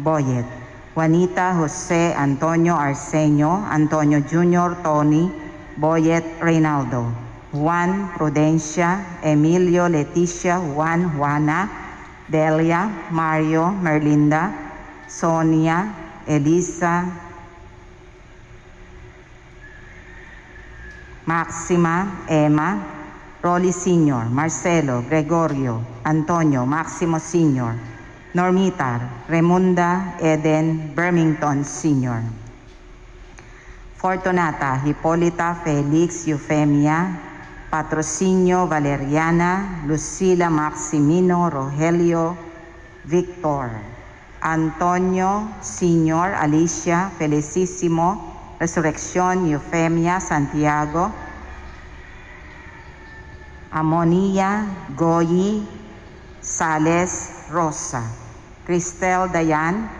Boyet. Juanita Jose Antonio Arsenio, Antonio Jr. Tony, Boyet Reynaldo. Juan Prudencia, Emilio Leticia Juan Juana, Delia, Mario, Merlinda, Sonia, Elisa, Maxima, Emma, Rolly Sr., Marcelo, Gregorio, Antonio, Maximo Sr., Normitar, Remunda, Eden, Birmington Sr., Fortunata, Hipolita, Felix, Eufemia, Patrocinio, Valeriana, Lucila, Maximino, Rogelio, Victor, Antonio, Sr., Alicia, Felicísimo, Resurrección, Eufemia, Santiago, Amonia, Goyi, Sales, Rosa, Cristel, Dayan,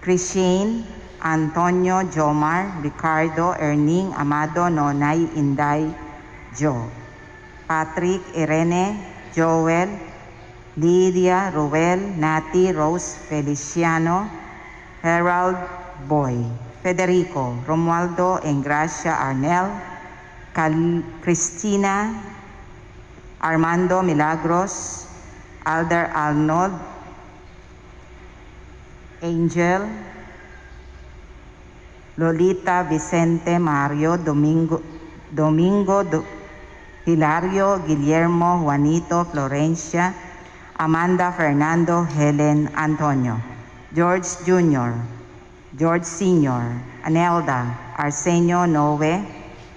Christine, Antonio, Jomar, Ricardo, Erning, Amado, Nonay, Inday, Joe, Patrick, Irene, Joel, Lydia, Ruel, Nati, Rose, Feliciano, Harold, Boy, Federico, Romualdo, Engracia, Arnel, Cristina, Armando, Milagros, Alder Arnold, Angel, Lolita, Vicente, Mario, Domingo, Hilario, Guillermo, Juanito, Florencia, Amanda, Fernando, Helen, Antonio, George Jr., George Sr., Anelda, Arsenio, Noe,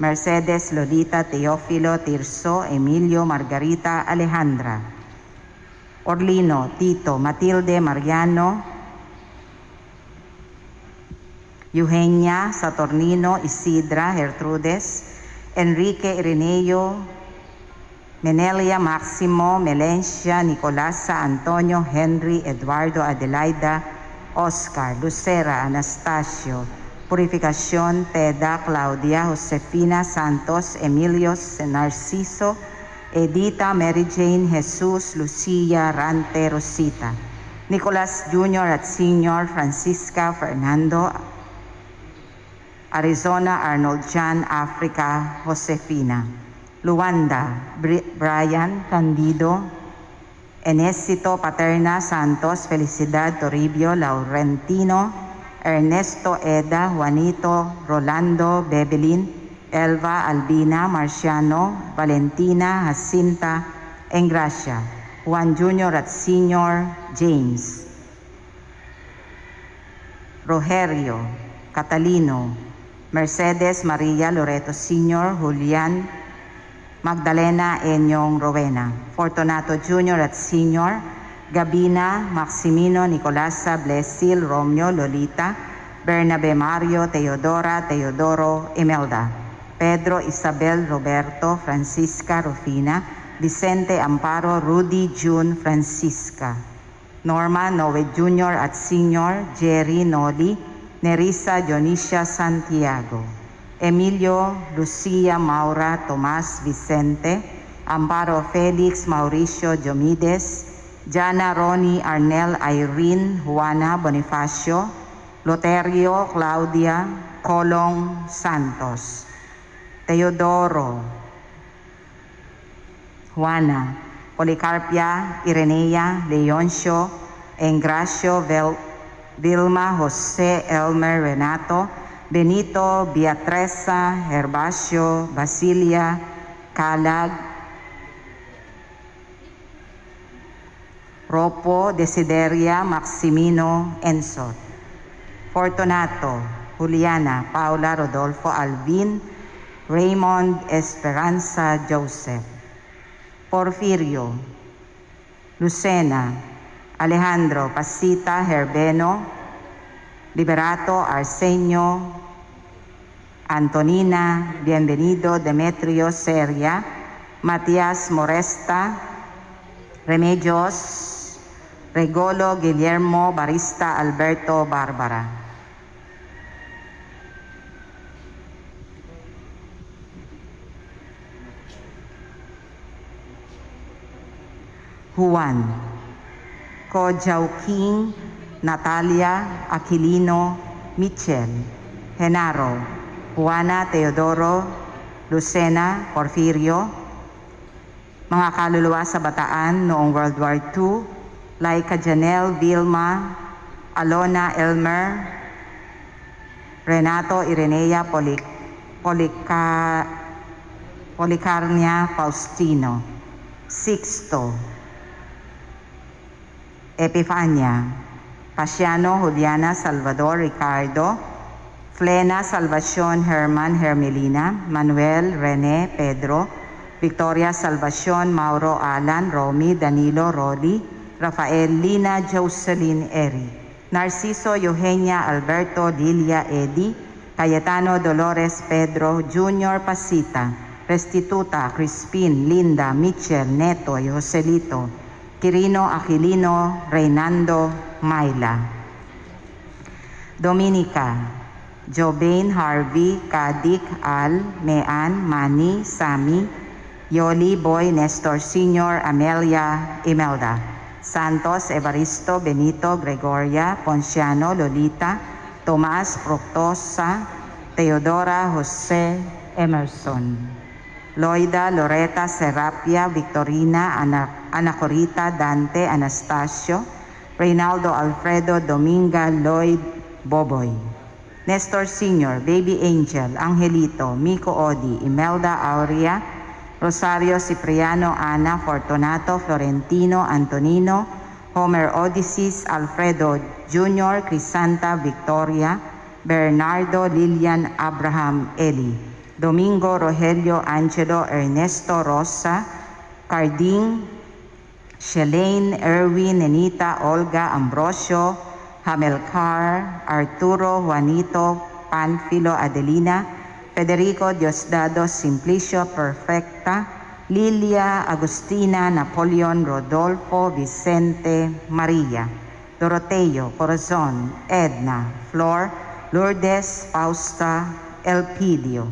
Mercedes, Lolita, Teófilo, Tirso, Emilio, Margarita, Alejandra, Orlino, Tito, Matilde, Mariano, Eugenia, Saturnino, Isidra, Gertrudes, Enrique, Ireneo, Menelia, Máximo, Melencia, Nicolasa, Antonio, Henry, Eduardo, Adelaida, Oscar, Lucera, Anastasio, Purificación, Teda, Claudia, Josefina, Santos, Emilio, Narciso, Edita, Mary Jane, Jesús, Lucia, Rante, Rosita, Nicolas Jr. at Sr., Francisca, Fernando, Arizona, Arnold Jan, Africa, Josefina, Luanda, Brian, Candido, Enesito, Paterna, Santos, Felicidad, Toribio, Laurentino, Ernesto, Eda, Juanito, Rolando, Bebelin, Elva, Albina, Marciano, Valentina, Jacinta, Engracia, Juan Jr. at Sr., James, Rogerio, Catalino, Mercedes, Maria, Loreto Sr., Julian, Magdalena, Enyong, Rowena, Fortunato Jr. at Sr., Gabina, Maximino, Nicolasa, Blesil, Romeo, Lolita, Bernabe, Mario, Teodora, Teodoro, Imelda, Pedro, Isabel, Roberto, Francisca, Rufina, Vicente, Amparo, Rudy, June, Francisca, Norma, Noe Jr. at Sr., Jerry, Noli, Nerissa, Dionisia, Santiago, Emilio, Lucia, Maura, Tomas, Vicente, Amparo, Felix, Mauricio, Diomides, Jana, Ronnie, Arnel, Irene, Juana, Bonifacio, Loterio, Claudia, Colong, Santos, Teodoro, Juana, Policarpia, Irenea, Leoncio, Engracio, Vilma, Jose, Elmer, Renato, Benito, Beatresa, Herbacio, Basilia, Calag, Ropo, Desideria, Maximino, Enzo, Fortunato, Juliana, Paula, Rodolfo, Alvin, Raymond, Esperanza, Joseph, Porfirio, Lucena, Alejandro, Pasita, Herbeno, Liberato, Arsenio, Antonina, Bienvenido, Demetrio, Seria, Matías, Moresta, Remedios, Regolo, Guillermo, Barista, Alberto, Bárbara. Juan, Ko Joaquin, Natalia Aquilino Mitchell, Genaro, Juana Teodoro, Lucena Porfirio, mga kaluluwa sa Bataan noong World War II, Laika Janelle Vilma, Alona Elmer, Renato Irenea Policarnia Faustino, Sixto, Epifania, Pasiano Juliana Salvador Ricardo, Flena Salvacion Herman Hermelina, Manuel Rene Pedro, Victoria Salvacion Mauro Alan Romy Danilo Rodi, Rafael Lina Jocelyn Eri, Narciso Eugenia Alberto Lilia Edi, Cayetano Dolores Pedro Junior Pasita, Restituta Crispin Linda Mitchell Neto Joselito, Quirino Aquilino Reynando Mayla, Dominica, Jobain Harvey Kadik Al Mean Manny Sami, Yoli Boy Nestor Sr. Amelia Imelda, Santos Evaristo Benito Gregoria Ponciano Lolita, Tomas Proctosa, Teodora Jose Emerson, Loida Loreta Serapia Victorina Anacorita Dante Anastasio, Reynaldo Alfredo Dominga Lloyd Boboy, Nestor Sr., Baby Angel, Angelito, Miko Odi, Imelda Aurea, Rosario Cipriano, Ana Fortunato, Florentino Antonino, Homer Odysseus, Alfredo Jr., Crisanta Victoria, Bernardo Lilian Abraham Eli, Domingo Rogelio Angelo Ernesto Rosa, Carding, Shelane Erwin Nenita Olga Ambrosio, Hamelcar, Arturo Juanito Panfilo Adelina, Federico Diosdado Simplicio Perfecta, Lilia Agustina Napoleon Rodolfo Vicente Maria, Doroteo Corazon Edna Flor Lourdes Fausta Elpidio,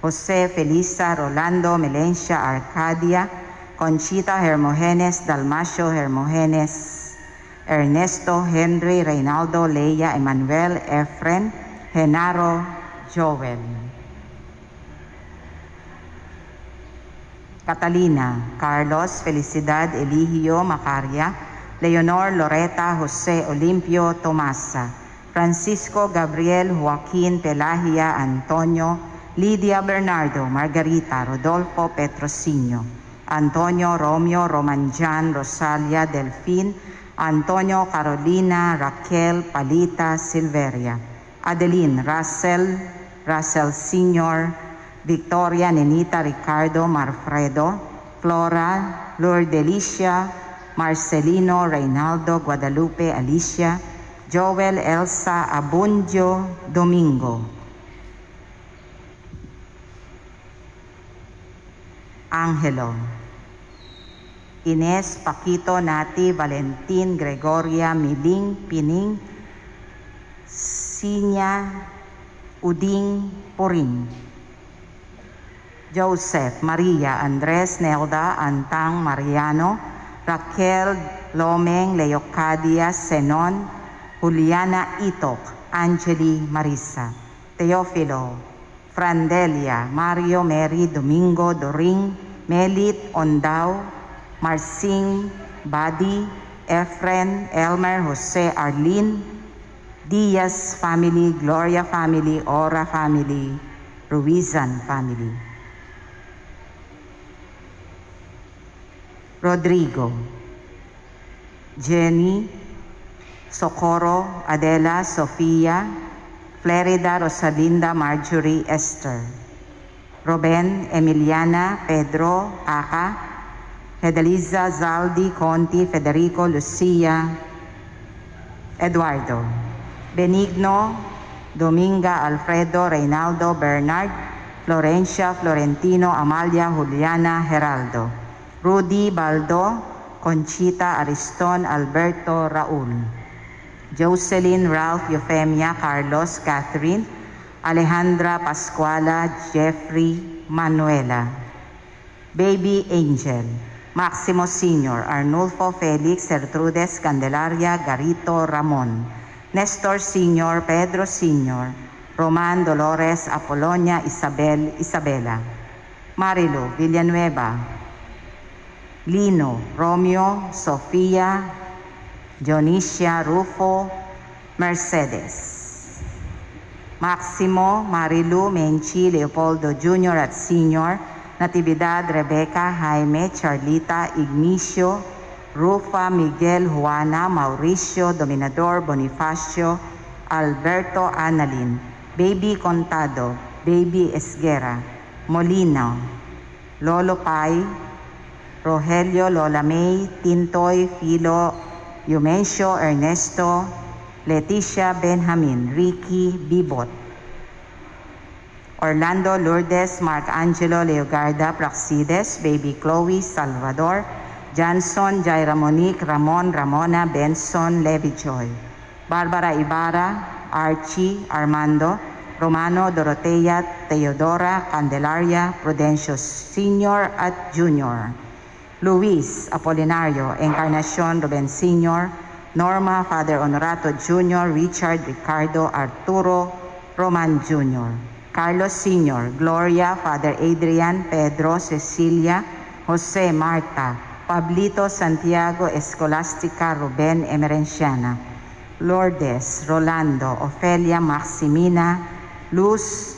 Jose Felisa Rolando Melencia Arcadia, Conchita Hermogenes Dalmacio Hermogenes, Ernesto Henry Reynaldo Leia Emmanuel Efren, Genaro Joel, Catalina Carlos Felicidad Eligio Macaria, Leonor Loreta Jose Olimpio Tomasa, Francisco Gabriel Joaquin Pelagia Antonio, Lidia Bernardo Margarita Rodolfo Petrosinio, Antonio Romeo Romanjan Rosalia Delfin, Antonio Carolina Raquel Palita Silveria, Adeline Russell Sr., Victoria Nenita Ricardo Marfredo, Flora Lourdelicia Marcelino Reynaldo Guadalupe Alicia, Joel Elsa Abundio Domingo, Angelo, Ines Paquito Nati Valentin Gregoria Miling Pining Sinya Uding Puring, Joseph Maria Andres Nelda Antang Mariano, Raquel Lomeng Leocadia Senon, Juliana Itok Angeli Marisa, Teofilo Frandelia Mario Mary Domingo Doring, Melit Ondao, Marsing Badi, Efren Elmer Jose Arlene, Diaz family, Gloria family, Ora family, Ruizan family, Rodrigo, Jenny, Socorro, Adela, Sofia, Flerida, Rosalinda, Marjorie, Esther, Ruben, Emiliana, Pedro, Aka, Hedeliza, Zaldi, Conti, Federico, Lucia, Eduardo, Benigno, Dominga, Alfredo, Reynaldo, Bernard, Florencia, Florentino, Amalia, Juliana, Geraldo, Rudy, Baldo, Conchita, Ariston, Alberto, Raul, Jocelyn, Ralph, Eufemia, Carlos, Catherine, Alejandra, Pascuala, Jeffrey, Manuela, Baby Angel, Máximo Sr., Arnulfo Felix Gertrudes Candelaria Garito Ramon, Nestor Sr., Pedro Sr., Roman Dolores Apolonia Isabel Isabela, Marilu Villanueva, Lino Romeo Sofía Dionisia Rufo Mercedes, Máximo Marilu Menchi Leopoldo Jr. at Sr., Natividad Rebecca Jaime Charlita Ignacio Rufa Miguel Juana Mauricio Dominador Bonifacio Alberto Annalyn, Baby Contado, Baby Esguera, Molina, Lolo Pai, Rogelio Lola May, Tintoy Filo Yumencio Ernesto, Leticia Benjamin, Ricky Bibot, Orlando Lourdes Mark Angelo Leogarda Praxides, Baby Chloe Salvador, Johnson Jaira Monique Ramon Ramona Benson Levijoy, Barbara Ibarra, Archie Armando, Romano Dorotea Teodora Candelaria Prudencio Sr. at Jr., Luis Apolinario Encarnacion Ruben Sr., Norma Father Honorato Jr., Richard Ricardo Arturo Roman Jr., Carlos Sr., Gloria Father Adrian Pedro Cecilia Jose Marta, Pablito Santiago Escolastica Ruben Emerenciana, Lourdes Rolando Ofelia Maximina Luz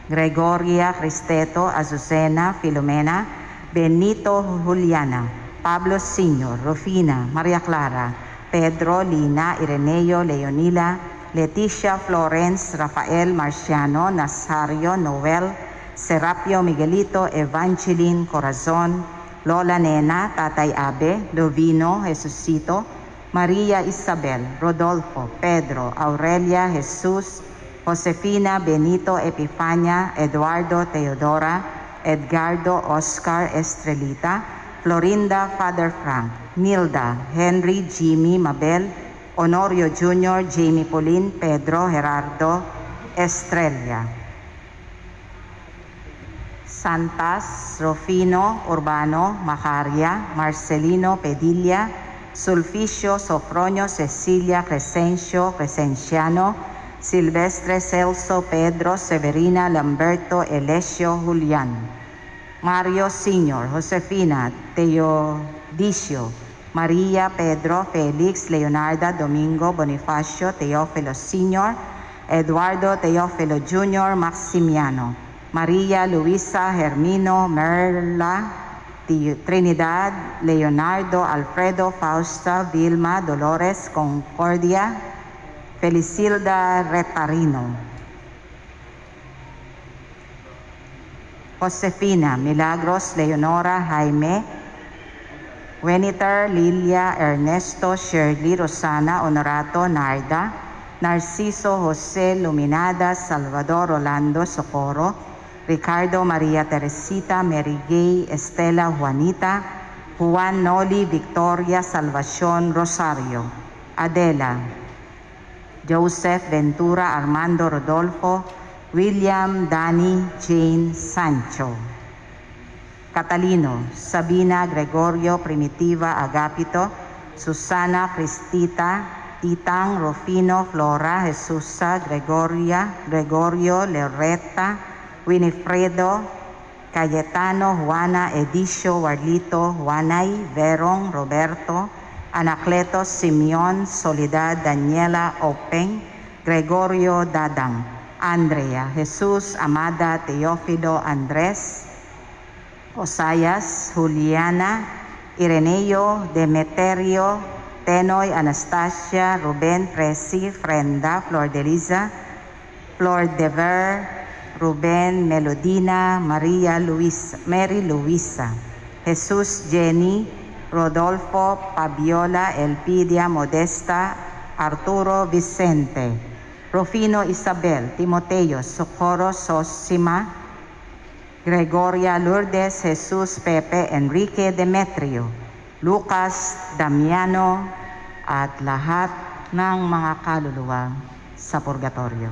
Gregoria Cristeto Azucena Filomena Benito Juliana, Pablo Sr., Rufina Maria Clara, Pedro Lina Ireneo Leonila, Leticia Florence Rafael Marciano Nazario Noel Serapio Miguelito Evangeline Corazon, Lola Nena Tatay Abe Lovino Jesucito, Maria Isabel Rodolfo Pedro Aurelia Jesus, Josefina Benito Epifania Eduardo Teodora Edgardo Oscar Estrelita, Florinda Father Frank, Nilda Henry Jimmy Mabel, Honorio Jr., Jamie Pauline, Pedro Gerardo Estrella, Santas Rufino Urbano Macaria, Marcelino Pedilla, Sulficio Sofronio Cecilia Crescencio Crescenciano, Silvestre Celso Pedro Severina Lamberto Elesio Julián, Mario Sr., Josefina Teodicio, María Pedro Félix Leonarda Domingo Bonifacio Teófilo Sr., Eduardo Teófilo Jr., Maximiano, María Luisa Hermino Merla Trinidad Leonardo Alfredo Fausta Vilma Dolores Concordia Felicilda Retarino, Josefina Milagros Leonora Jaime, Weniter Lilia Ernesto Shirley Rosana Honorato Narda, Narciso Jose Luminada Salvador Rolando Socorro, Ricardo Maria Teresita Mary Gay Estela Juanita, Juan Noli Victoria Salvacion Rosario, Adela, Joseph Ventura Armando Rodolfo, William Danny Jane Sancho, Catalino Sabina Gregorio Primitiva Agapito, Susana Cristita, Titang Rufino Flora Jesusa Gregorio Loretta, Winifredo Cayetano Juana Edicio Warlito Juanay Verong Roberto, Anacleto Simeon Soledad Daniela Openg, Gregorio Dadang, Andrea Jesus Amada Teófilo Andres, Osayas Juliana Ireneo Demeterio Tenoy Anastasia Ruben Presi Frenda Flor de Liza, Flor de Ver Ruben Melodina Maria Luisa Mary Luisa, Jesus Jenny Rodolfo Fabiola Elpidia Modesta Arturo Vicente, Rufino Isabel Timoteo Socorro Sosima, Gregoria Lourdes Jesus Pepe Enrique Demetrio, Lucas Damiano at lahat ng mga kaluluwa sa purgatorio.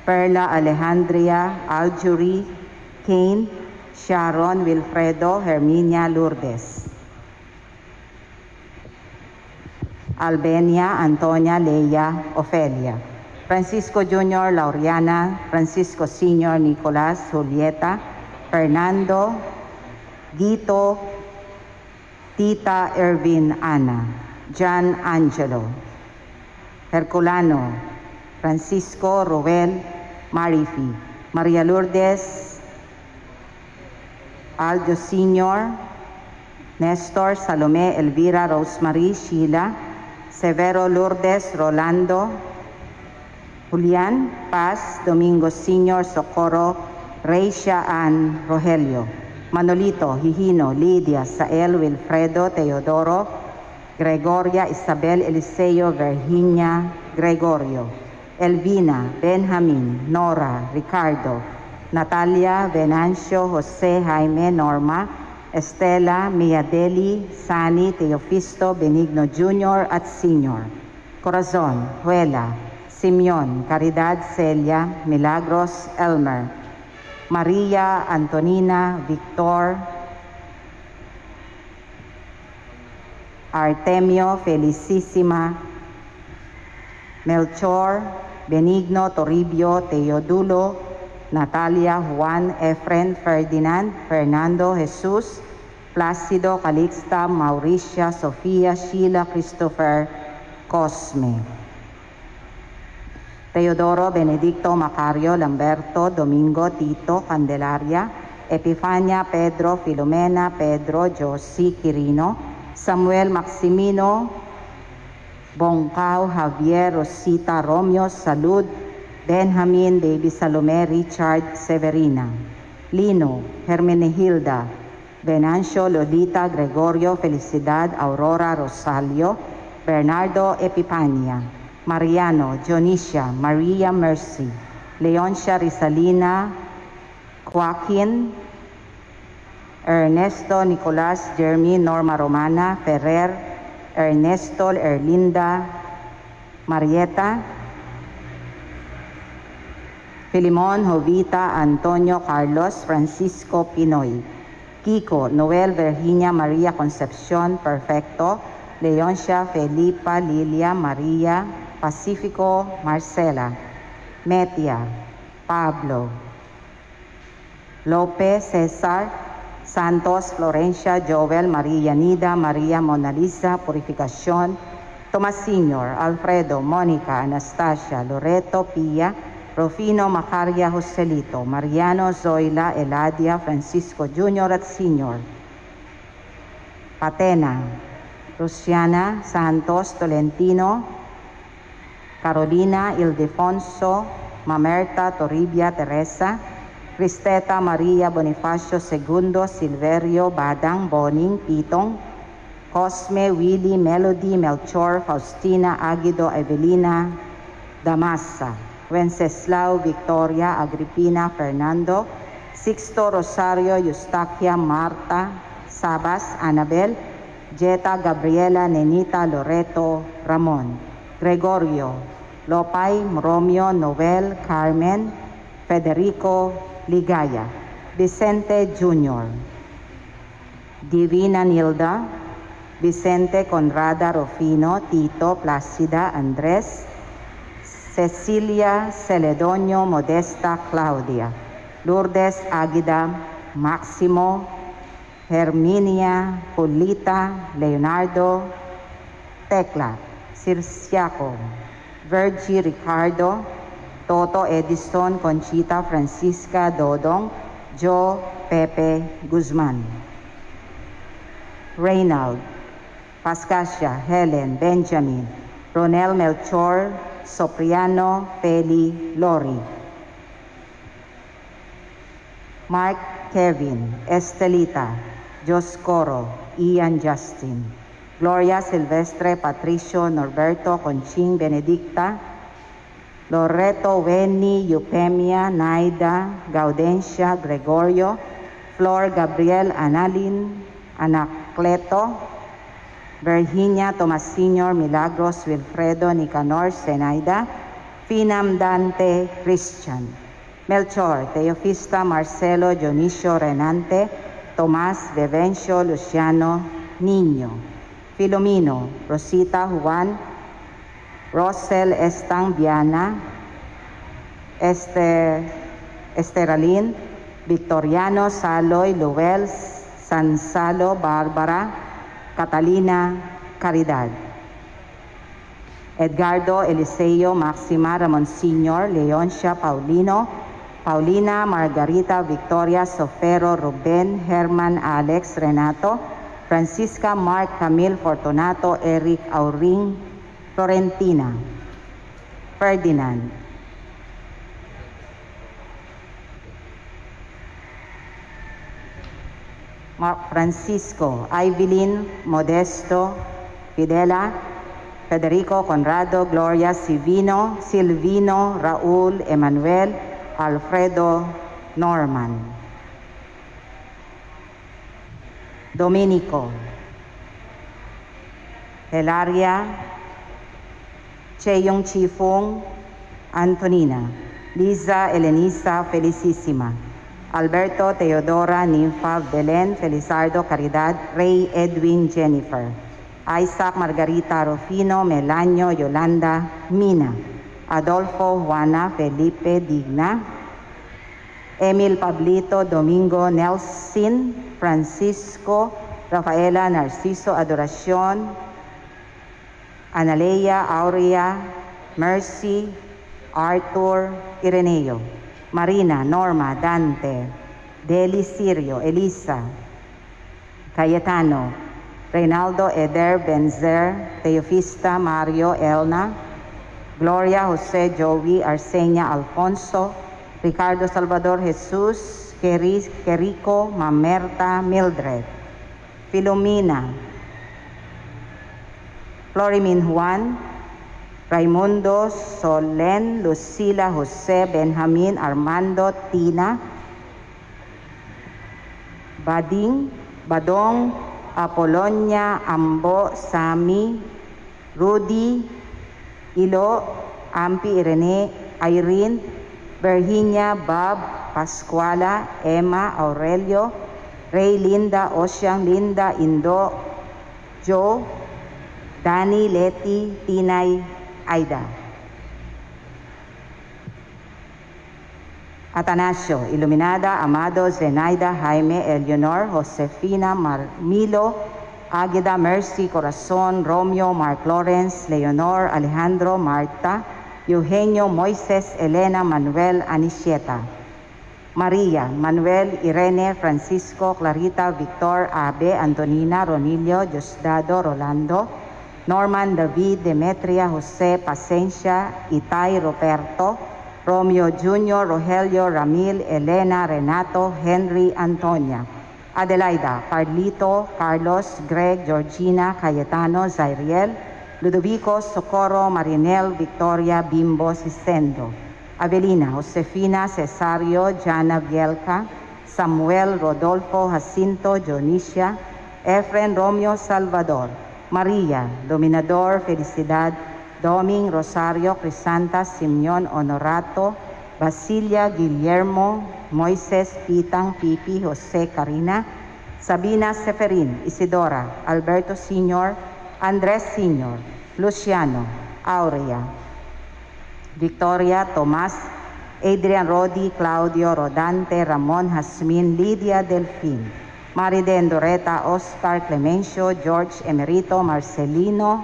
Perla Alejandria Aljuri Kane, Sharon Wilfredo Herminia Lourdes. Albenia Antonia Leia Ofelia. Francisco Jr. Lauriana, Francisco Sr. Nicolas Julieta, Fernando Gito, Tita Ervin Ana, John Angelo, Herculano, Francisco Roel Marifi, Maria Lourdes Aldo Sr., Nestor Salome Elvira Rosemary Sheila, Severo Lourdes Rolando, Julian Paz Domingo Sr. Socorro Reisha Ann Rogelio, Manolito Hihino Lidia Sael Wilfredo Teodoro Gregoria Isabel Eliseo Virginia Gregorio, Elvina Benjamin Nora Ricardo, Natalia Venancio Jose Jaime Norma, Estela Miadeli Sani Teofisto Benigno Jr. at Sr., Corazon Huela Simeon Caridad Celia Milagros Elmer, Maria Antonina Victor Artemio Felicissima Melchor Benigno Toribio Teodulo Natalia Juan Efren Ferdinand Fernando Jesus Plácido Calixta Mauricia Sofia Sheila Christopher Cosme, Teodoro Benedicto Macario Lamberto Domingo Tito Candelaria Epifania Pedro Filomena Pedro Josie Quirino Samuel Maximino Bongcao Javier Rosita Romeo Salud Benjamin David Salome Richard Severina, Lino Hermenegilda Venancio Lolita Gregorio Felicidad Aurora Rosalio Bernardo Epipania, Mariano Dionisia Maria Mercy, Leoncia Rizalina Joaquin Ernesto Nicolas Jeremy Norma Romana Ferrer Ernesto Erlinda Marieta Filimon Jovita Antonio Carlos Francisco Pinoy, Kiko Noel Virginia Maria Concepcion Perfecto, Leoncia Felipa Lilia Maria Pacifico Marcela, Metia Pablo Lopez Cesar Santos Florencia Joel Maria Nida Maria Mona Lisa Purificación, Tomas Sr., Alfredo Mónica Anastasia Loreto Pia Rufino Macaria Joselito, Mariano Zoila Eladia Francisco Jr. at Sr., Patena, Luciana Santos Tolentino, Carolina Ildefonso, Mamerta Toribia Teresa, Cristeta Maria Bonifacio II, Silverio Badang Boning Pitong, Cosme Willie Melody Melchor Faustina Aguido Evelina Damasa, Wenceslao Victoria Agripina Fernando, Sixto Rosario Eustaquia Marta Sabas Anabel, Jetta Gabriela Nenita Loreto Ramon, Gregorio Lopay Romeo Noel Carmen Federico Ligaya, Vicente Jr., Divina Nilda, Vicente Conrada Rufino, Tito Placida Andres, Cecilia Celedonio Modesta Claudia, Lourdes Aguida, Máximo, Herminia, Julita, Leonardo, Tecla, Circiaco, Virgie Ricardo, Toto Edison, Conchita Francisca Dodong, Joe Pepe Guzman, Reynald, Pascasia, Helen, Benjamin, Ronel Melchor, Sopriano, Feli, Lori, Mark Kevin, Estelita, Joscoro, Ian Justin, Gloria Silvestre, Patricio, Norberto, Conching, Benedicta, Loreto, Wenny, Eupemia, Naida, Gaudencia, Gregorio, Flor, Gabriel, Analin, Anacleto, Virginia, Tomas Sr., Milagros, Wilfredo, Nicanor, Zenaida, Finam Dante Christian, Melchor Teofista Marcelo Dionisio Renante, Tomas Bevencio Luciano Niño, Filomeno Rosita Juan, Rosel Estang Viana, Esteralin, Victoriano Saloy Luel Sansalo Barbara, Catalina Caridad, Edgardo Eliseo Maxima Ramon Sr., Leoncia Paulino, Paulina Margarita Victoria Sofero Ruben Herman Alex Renato, Francisca Mark Camille Fortunato Eric Auring Florentina, Ferdinand, Mark Francisco, Evelyn Modesto Fidela, Federico Conrado, Gloria Silvino, Raúl Emanuel, Alfredo Norman, Domenico, Hilaria, Cheyong Chifung, Antonina, Liza Elenisa Felicissima, Alberto Teodora Ninfa Belen Felizardo Caridad, Ray Edwin Jennifer, Isaac Margarita Rufino Melanio Yolanda Mina, Adolfo Juana Felipe Digna, Emil Pablito Domingo Nelson, Francisco Rafaela Narciso Adoracion, Analea Aurea Mercy, Arthur Ireneo, Marina Norma Dante, Deli Sirio Elisa, Cayetano, Reynaldo Eder Benzer, Teofista Mario Elna, Gloria Jose Joey Arsenia Alfonso, Ricardo Salvador Jesus, Querico Mamerta Mildred, Filomena, Florimin Juan, Raimundo Solen, Lucila Jose Benjamin Armando Tina, Badong Apolonia Ambo Sami, Rudy Ilo, Ampi Irene, Virginia Bob Pascuala, Emma Aurelio, Ray Linda Ocean Linda Indo, Joe, Dani Leti Tinay Aida, Atanasio Iluminada Amado Zenaida Jaime Eleonor Josefina Marmilo Águeda Mercy Corazon Romeo Mark Lawrence Leonor Alejandro Marta Eugenio Moises Elena Manuel Anisieta, Maria Manuel Irene Francisco Clarita Victor Abe Antonina Ronilio Diosdado Rolando, Norman David Demetria Jose Pacencia Itay Roberto, Romeo Jr. Rogelio Ramil Elena Renato Henry Antonia, Adelaida Carlito Carlos Greg Georgina Cayetano Zairiel, Ludovico Socorro Marinel Victoria Bimbo Sisendo, Avelina Josefina Cesario Jana Vielca, Samuel Rodolfo Jacinto Dionisia, Efren Romeo Salvador, Maria Dominador Felicidad, Doming Rosario Crisanta Simeon Honorato, Basilia Guillermo, Moises Pitang Pipi Jose Carina, Sabina Seferin, Isidora, Alberto Sr., Andres Sr., Luciano, Aurea, Victoria Tomas, Adrian Rodi, Claudio Rodante, Ramon Jasmin, Lydia Delfin, Mariden Doreta, Oscar Clemencio, George Emerito, Marcelito,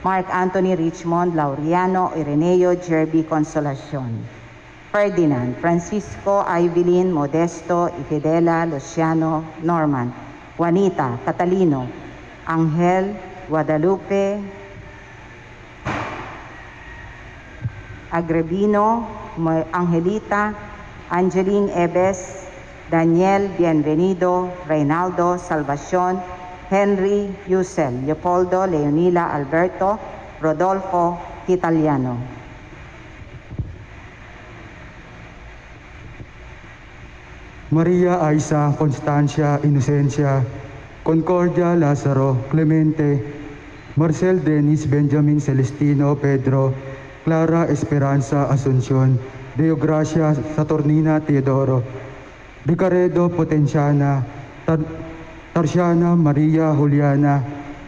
Mark Anthony Richmond, Laureano, Ireneo, Jerby Consolacion, Ferdinand, Francisco, Evelyn, Modesto, Ifidela, Luciano, Norman, Juanita, Catalino, Angel, Guadalupe, Agrebino, Angelita, Angeline Ebes, Daniel Bienvenido, Reynaldo Salvacion, Henry Yusel, Leopoldo Leonila Alberto, Rodolfo Italiano. Maria Aiza Constancia Inocencia, Concordia Lazaro Clemente, Marcel Dennis Benjamin Celestino Pedro, Clara Esperanza Asuncion, Deo Gracia Saturnina Teodoro, Ricaredo Potenciana, Tarsiana Maria Juliana,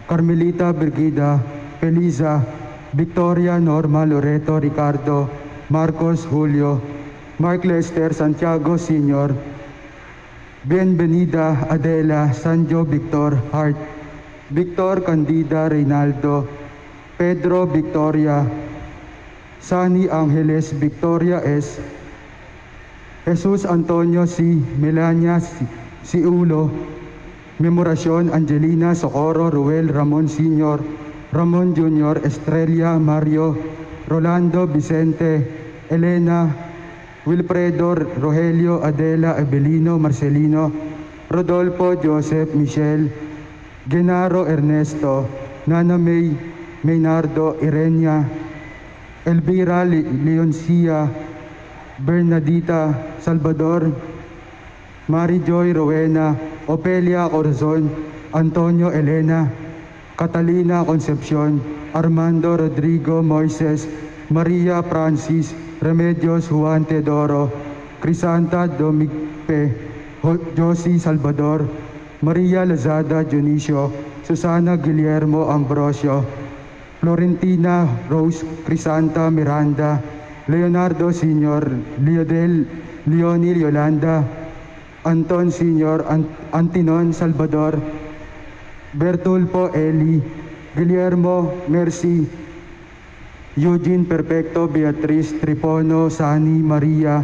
Carmelita Brigida, Feliza, Victoria Norma Loreto Ricardo, Marcos Julio, Mark Lester Santiago Sr., Bienvenida Adela Sanjo Victor Hart, Victor Candida Reynaldo, Pedro Victoria, Sani Angeles Victoria S., Jesus Antonio C., Melania Siulo, Memorasyon Angelina Socorro Ruel Ramon Sr., Ramon Jr., Estrella Mario, Rolando Vicente, Elena, Wilfredo Rogelio Adela Evelino Marcelino, Rodolfo Joseph Michelle, Genaro Ernesto, Nana May Maynardo Irenia, Elvira Leoncia, Bernadita Salvador, Mary Joy Rowena, Opelia Corazon, Antonio Elena, Catalina Concepcion, Armando Rodrigo Moises, Maria Francis, Remedios Juan Teodoro, Crisanta Domingpe, Josie Salvador, Maria Lazada Dionisio, Susana Guillermo Ambrosio, Florentina Rose Crisanta Miranda, Leonardo Sr., Leodel Leonil Yolanda, Anton Sr., Antinon Salvador, Bertulfo Eli, Guillermo Mercy, Eugene Perfecto, Beatriz Tripono, Sani Maria,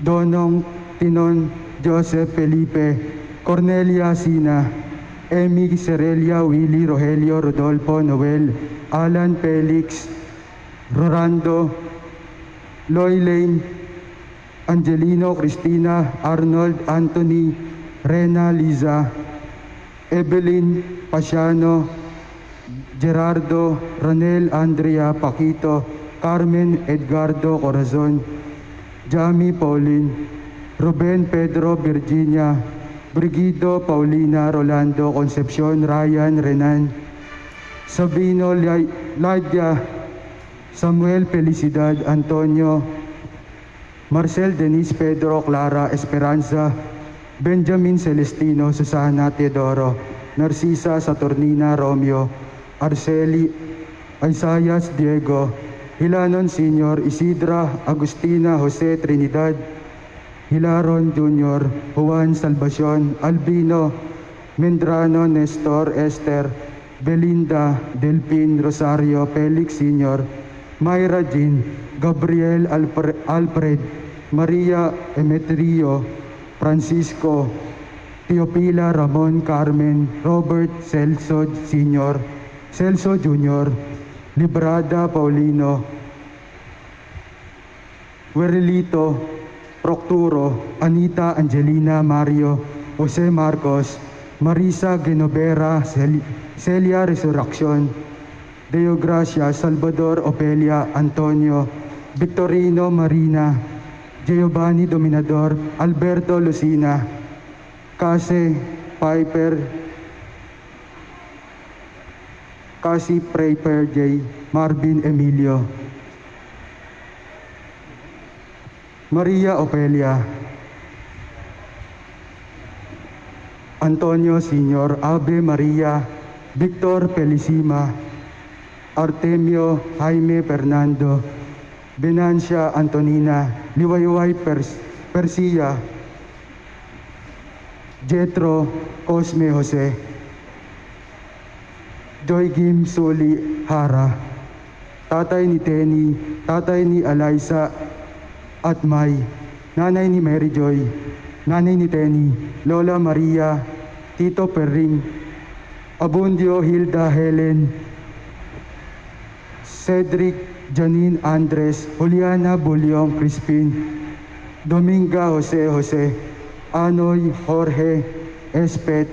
Donong Tinon, Joseph Felipe, Cornelia Sina, Amy Serelia, Willie Rogelio, Rodolfo Noel, Alan Felix, Rolando, Loylane, Angelino Cristina, Arnold Anthony, Rena Liza, Evelyn Pasiano, Gerardo, Ronel Andrea Paquito, Carmen Edgardo Corazon, Jamie Pauline, Ruben Pedro Virginia, Brigido Paulina Rolando Concepcion, Ryan Renan, Sabino Lydia, Samuel Felicidad Antonio, Marcel Denise Pedro Clara Esperanza, Benjamin Celestino Susana Teodoro, Narcisa Saturnina Romeo, Arceli Isaias Diego, Hilanon Sr., Isidra Agustina Jose Trinidad, Hilaron Jr., Juan Salvacion, Albino Mendrano Nestor Esther, Belinda Delpin Rosario Felix Sr., Myra Jean, Gabriel Alfred, Maria Emetrio, Francisco, Teopila Ramon Carmen, Robert Celso Sr., Celso Jr., Librada Paulino, Werelito Procturo, Anita Angelina Mario, Jose Marcos, Marisa Genovera, Celia Resurrección, Deo Gracia, Salvador Opelia, Antonio, Victorino Marina, Giovanni Dominador, Alberto Lucina, Case Piper, Cassie Praper J., Marvin Emilio, Maria Opelia, Antonio Sr., Ave Maria, Victor Felicima, Artemio Jaime Fernando, Benancia Antonina, Liwayway Persia, Jetro Cosme Jose, Joy Gim Suli Hara, tatay ni Tenny, tatay ni Eliza at May, nanay ni Mary Joy, nanay ni Tenny, Lola Maria, Tito Perring, Abundio Hilda Helen, Cedric Janine Andres, Juliana Bulyong Crispin, Dominga Jose, Anoy Jorge Espet,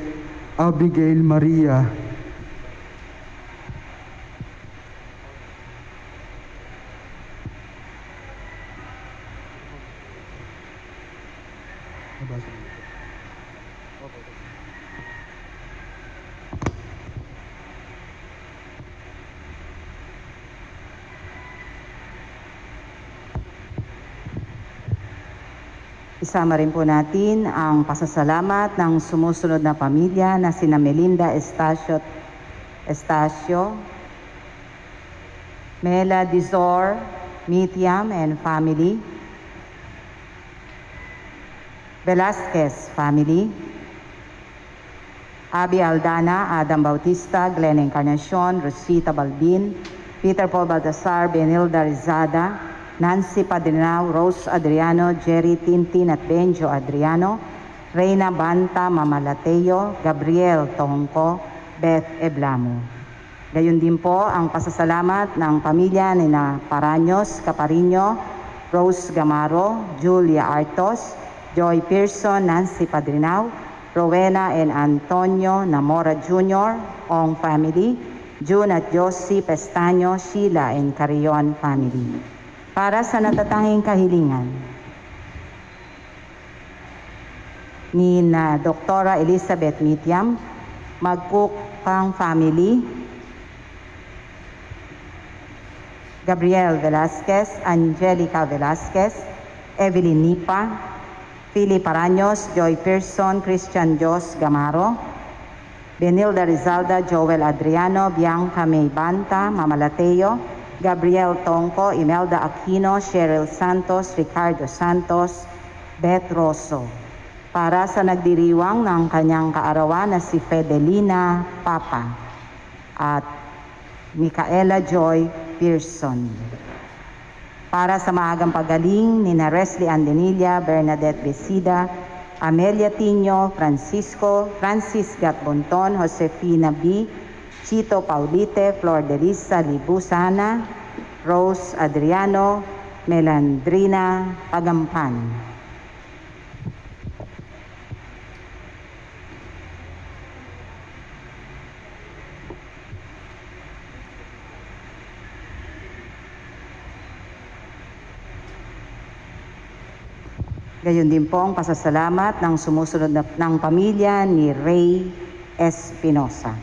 Abigail Maria, Isama rin po natin ang pasasalamat ng sumusunod na pamilya na sina Melinda Estacio, Mela Dizor, Mitiam and family, Velasquez family, Abby Aldana, Adam Bautista, Glenn Encarnacion, Rosita Balbin, Peter Paul Baltasar, Benilda Rizada, Nancy Padrinao, Rose Adriano, Jerry Tintin at Benjo Adriano, Reyna Banta, Mama Lateo, Gabriel Tongko, Beth Eblamo. Gayon din po ang pasasalamat ng pamilya ni na Paraños, Caparino, Rose Gamaro, Julia Artos, Joy Pearson, Nancy Padrinao, Rowena and Antonio Namora Jr., Ong family, June at Josie Pestaño, Sheila and Carrion family. Para sa natatanging kahilingan ni na Dr. Elizabeth Mitiam, Magpukang family, Gabriel Velasquez, Angelica Velasquez, Evelyn Nipa, Philip Paraños, Joy Pearson, Christian Jos Gamaro, Benilda Rizalda, Joel Adriano, Bianca May Banta, Mama Lateo, Gabriel Tongko, Imelda Aquino, Cheryl Santos, Ricardo Santos, Beth Rosso. Para sa nagdiriwang ng kanyang kaarawan na si Fedelina Papa at Micaela Joy Pearson. Para sa maagang pagaling ni na Resli Andenilla, Bernadette Besida, Amelia Tino, Francis Gatbonton, Josefina B., Chito Paulite, Flor de Lisa Libusana, Rose Adriano, Melandrina Pagampan. Gayon din po ang pasasalamat ng sumusunod ng pamilya ni Ray Espinosa.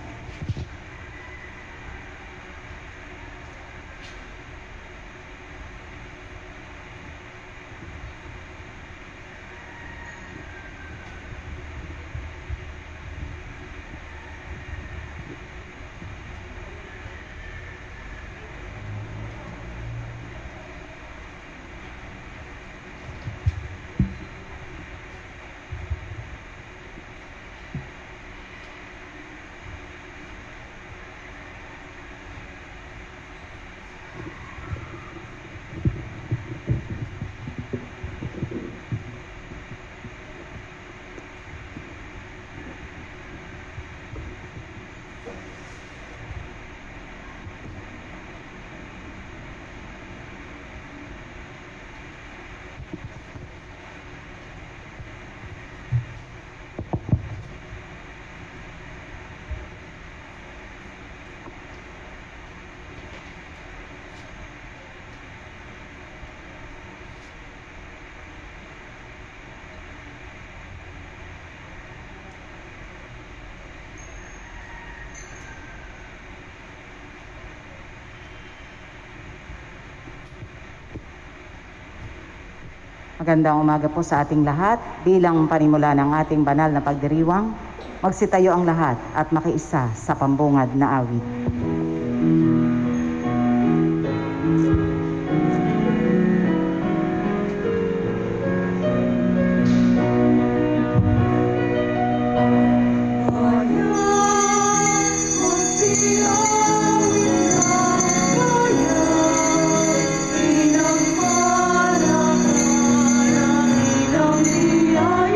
Magandang umaga po sa ating lahat. Bilang panimula ng ating banal na pagdiriwang, magsitayo ang lahat at makiisa sa pambungad na awit. Sumilay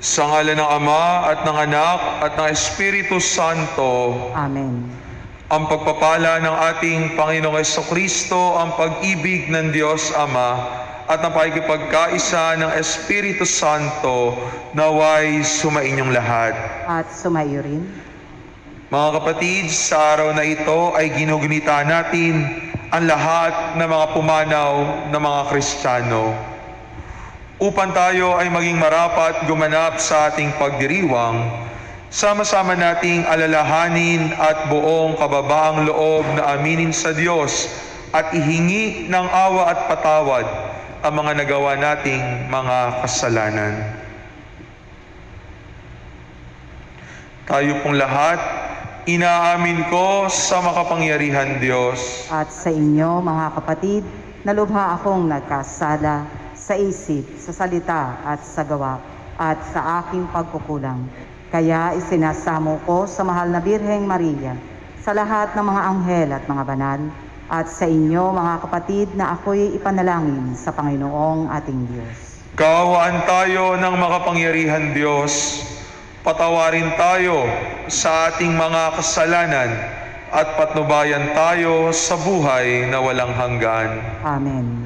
Sa ngalan ng Ama at ng Anak at ng Espiritu Santo. Amen. Ang pagpapala ng ating Panginoong Jesucristo, ang pag-ibig ng Diyos Ama, at ang pakikipagkaisa ng Espiritu Santo naway sumainyong lahat. At sumaiyo rin. Mga kapatid, sa araw na ito ay ginugunita natin ang lahat ng mga pumanaw na mga Kristiyano. Upang tayo ay maging marapat gumanap sa ating pagdiriwang, sama-sama nating alalahanin at buong kababaang loob na aminin sa Diyos at ihingi ng awa at patawad ang mga nagawa nating mga kasalanan. Tayo pong lahat, inaamin ko sa makapangyarihan Diyos. At sa inyo, mga kapatid, nalubha akong nagkasala sa isip, sa salita at sa gawa, at sa aking pagkukulang. Kaya isinasamo ko sa mahal na Birheng Maria, sa lahat ng mga anghel at mga banal, at sa inyo mga kapatid na ako'y ipanalangin sa Panginoong ating Diyos. Kaawaan tayo ng makapangyarihan Diyos, patawarin tayo sa ating mga kasalanan, at patnubayan tayo sa buhay na walang hanggan. Amen.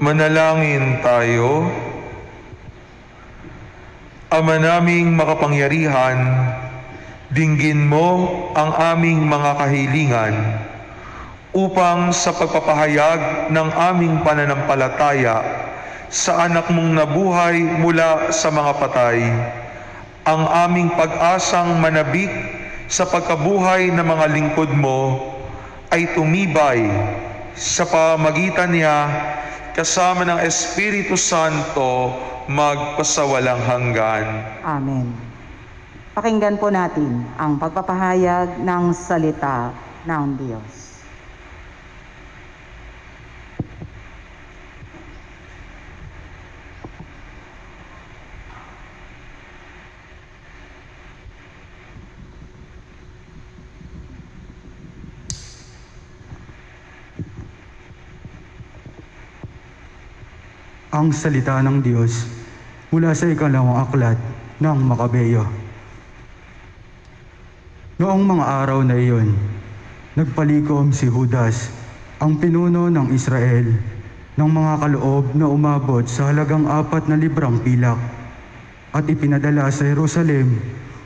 Manalangin tayo. Ama naming makapangyarihan, dinggin mo ang aming mga kahilingan upang sa pagpapahayag ng aming pananampalataya sa anak mong nabuhay mula sa mga patay, ang aming pag-asang manabik sa pagkabuhay ng mga lingkod mo ay tumibay sa pamamagitan niya kasama ng Espiritu Santo magpasawalang hanggan. Amen. Pakinggan po natin ang pagpapahayag ng salita ng Diyos. Ang salita ng Diyos mula sa ikalawang aklat ng Makabeyo. Noong mga araw na iyon, nagpalikom si Judas, ang pinuno ng Israel, ng mga kaloob na umabot sa halagang 4 na librang pilak at ipinadala sa Jerusalem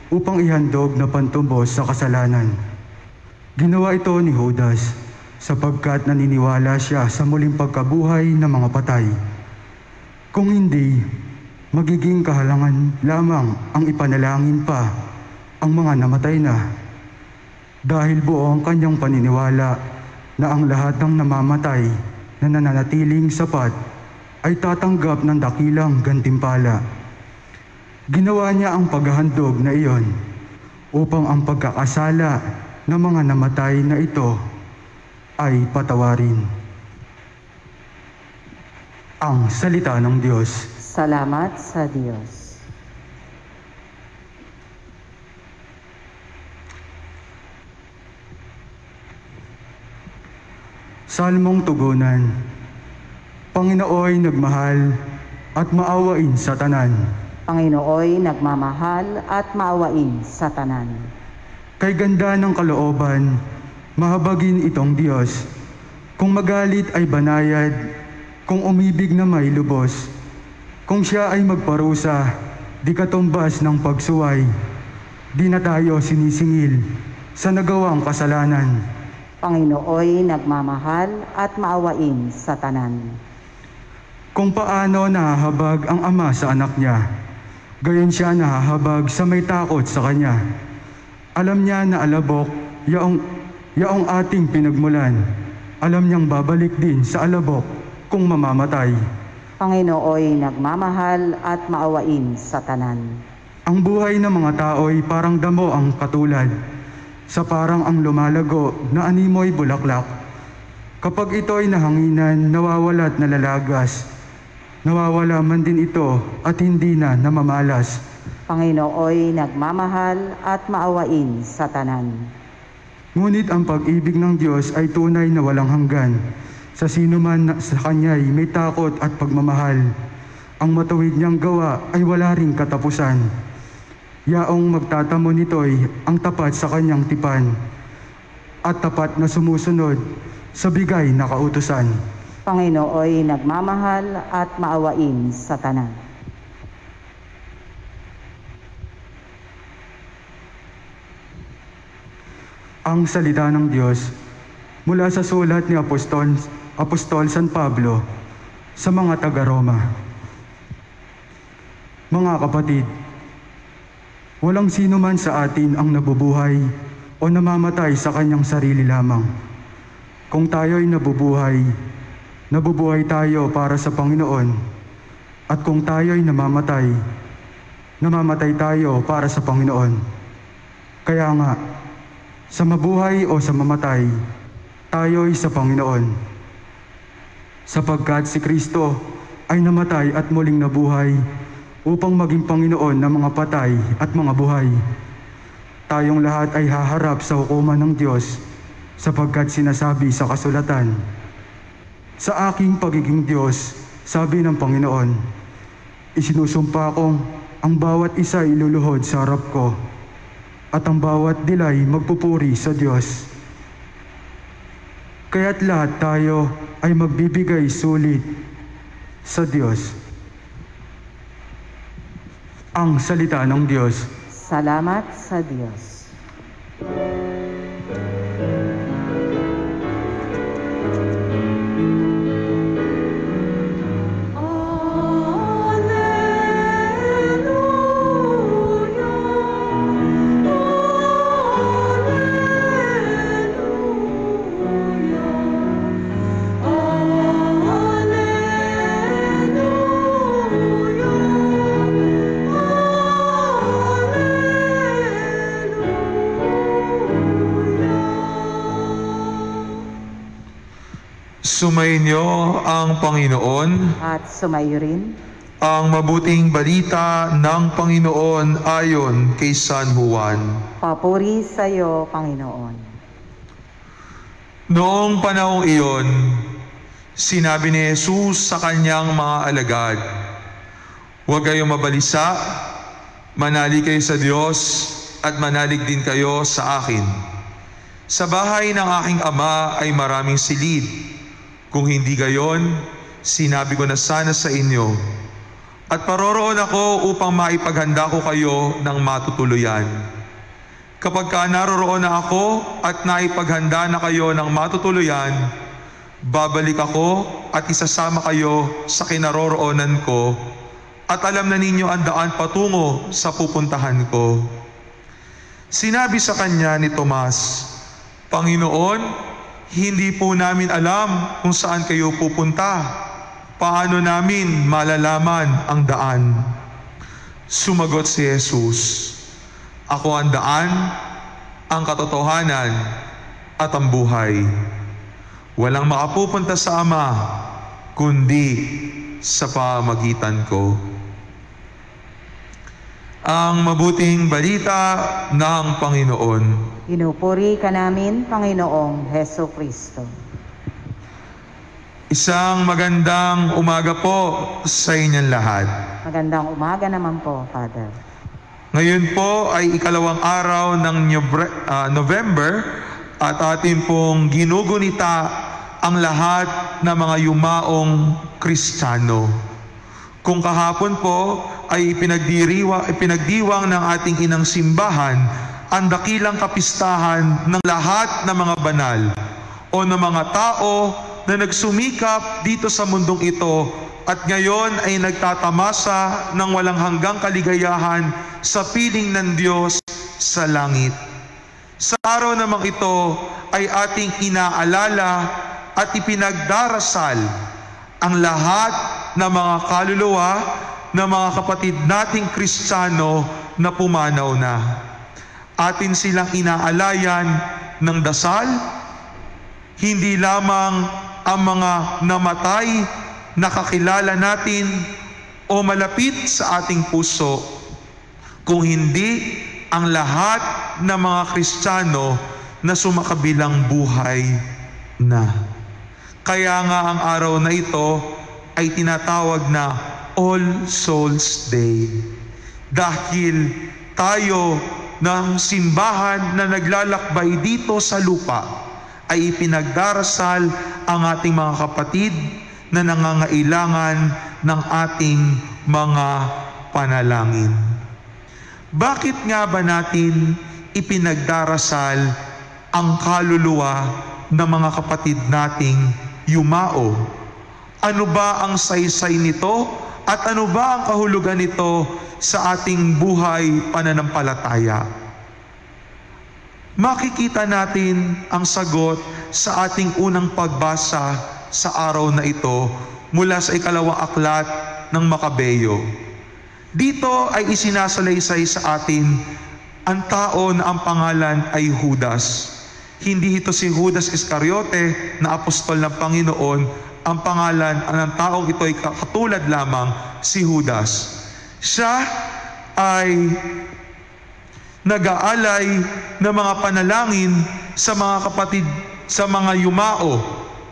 upang ihandog na pantubos sa kasalanan. Ginawa ito ni Judas sapagkat naniniwala siya sa muling pagkabuhay ng mga patay. Kung hindi, magiging kahalangan lamang ang ipanalangin pa ang mga namatay na. Dahil buo ang kanyang paniniwala na ang lahat ng namamatay na nananatiling sapat ay tatanggap ng dakilang gantimpala. Ginawa niya ang paghahandog na iyon upang ang pagkakasala ng mga namatay na ito ay patawarin. Ang salita ng Diyos. Salamat sa Diyos. Salmong tugunan. Panginooy nagmahal at maawain sa tanan. Panginooy nagmamahal at maawain sa tanan. Kay ganda ng kalooban, mahabagin itong Diyos. Kung magalit ay banayad, kung umibig na may lubos. Kung siya ay magparusa, di katumbas ng pagsuway. Di na tayo sinisingil sa nagawang kasalanan. Panginooy nagmamahal at maawain sa tanan. Kung paano nahahabag ang ama sa anak niya, gayon siya nahahabag sa may takot sa kanya. Alam niya na alabok, yaong ating pinagmulan. Alam niyang babalik din sa alabok kung mamamatay. Panginooy nagmamahal at maawain sa tanan. Ang buhay ng mga tao'y parang damo ang katulad, sa parang ang lumalago na animoy bulaklak. Kapag ito'y nahanginan, nawawala at nalalagas. Nawawala man din ito at hindi na namamalas. Panginooy nagmamahal at maawain sa tanan. Ngunit ang pag-ibig ng Diyos ay tunay na walang hanggan. Sa sino man sa Kanya'y may takot at pagmamahal. Ang matuwid niyang gawa ay wala ring katapusan. Yaong magtatamo nito'y ang tapat sa Kanyang tipan at tapat na sumusunod sa bigay na kautusan. Panginooy nagmamahal at maawain sa tanan. Ang salita ng Diyos mula sa sulat ni Apostol San Pablo sa mga taga-Roma. Mga kapatid, walang sino man sa atin ang nabubuhay o namamatay sa kanyang sarili lamang. Kung tayo'y nabubuhay tayo para sa Panginoon. At kung tayo'y namamatay tayo para sa Panginoon. Kaya nga, sa mabuhay o sa mamatay, tayo'y sa Panginoon. Sapagkat si Kristo ay namatay at muling nabuhay upang maging Panginoon ng mga patay at mga buhay. Tayong lahat ay haharap sa hukuman ng Diyos sapagkat sinasabi sa kasulatan, sa aking pagiging Diyos, sabi ng Panginoon, isinusumpa kong ang bawat isa iluluhod sa harap ko at ang bawat dilay magpupuri sa Diyos. Kaya't lahat tayo ay magbibigay sulit sa Diyos. Ang salita ng Diyos. Salamat sa Diyos. Sumainyo ang Panginoon. At sumayo rin. Ang mabuting balita ng Panginoon ayon kay San Juan. Papuri sa iyo, Panginoon. Noong panahong iyon, sinabi ni Jesus sa kanyang mga alagad, huwag kayong mabalisa, manalig kayo sa Diyos at manalig din kayo sa akin. Sa bahay ng aking Ama ay maraming silid. Kung hindi gayon, sinabi ko na sana sa inyo. At paroroon ako upang maipaghanda ko kayo ng matutuluyan. Kapag ka naroroon na ako at naipaghanda na kayo ng matutuluyan, babalik ako at isasama kayo sa kinaroroonan ko at alam na ninyo ang daan patungo sa pupuntahan ko. Sinabi sa kanya ni Tomas, Panginoon, hindi po namin alam kung saan kayo pupunta. Paano namin malalaman ang daan? Sumagot si Jesus, ako ang daan, ang katotohanan, at ang buhay. Walang makapupunta sa Ama, kundi sa pamamagitan ko. Ang mabuting balita ng Panginoon. Pinupuri ka namin, Panginoong Heso Kristo. Isang magandang umaga po sa inyong lahat. Magandang umaga naman po, Father. Ngayon po ay ikalawang araw ng November at atin pong ginugunita ang lahat ng mga yumaong Kristiyano. Kung kahapon po ay pinagdiwang ng ating inang simbahan ang dakilang kapistahan ng lahat ng mga banal o ng mga tao na nagsumikap dito sa mundong ito at ngayon ay nagtatamasa ng walang hanggang kaligayahan sa piling ng Diyos sa langit. Sa araw namang ito ay ating inaalala at ipinagdarasal ang lahat ng mga kaluluwa ng mga kapatid nating Kristiyano na pumanaw na. Atin silang inaalayan ng dasal, hindi lamang ang mga namatay na kakilala natin o malapit sa ating puso, kung hindi ang lahat ng mga Kristiyano na sumakabilang buhay na. Kaya nga ang araw na ito ay tinatawag na All Souls Day. Dahil tayo ng simbahan na naglalakbay dito sa lupa ay ipinagdarasal ang ating mga kapatid na nangangailangan ng ating mga panalangin. Bakit nga ba natin ipinagdarasal ang kaluluwa ng mga kapatid nating yumao? Ano ba ang saysay nito at ano ba ang kahulugan nito sa ating buhay pananampalataya? Makikita natin ang sagot sa ating unang pagbasa sa araw na ito mula sa ikalawang aklat ng Makabeyo. Dito ay isinasalaysay sa atin ang tao na ang pangalan ay Judas. Hindi ito si Judas Iscariote na apostol ng Panginoon. Ang pangalan ng taong ito ay katulad lamang si Judas. Siya ay nag-aalay ng mga panalangin sa mga kapatid, sa mga yumao,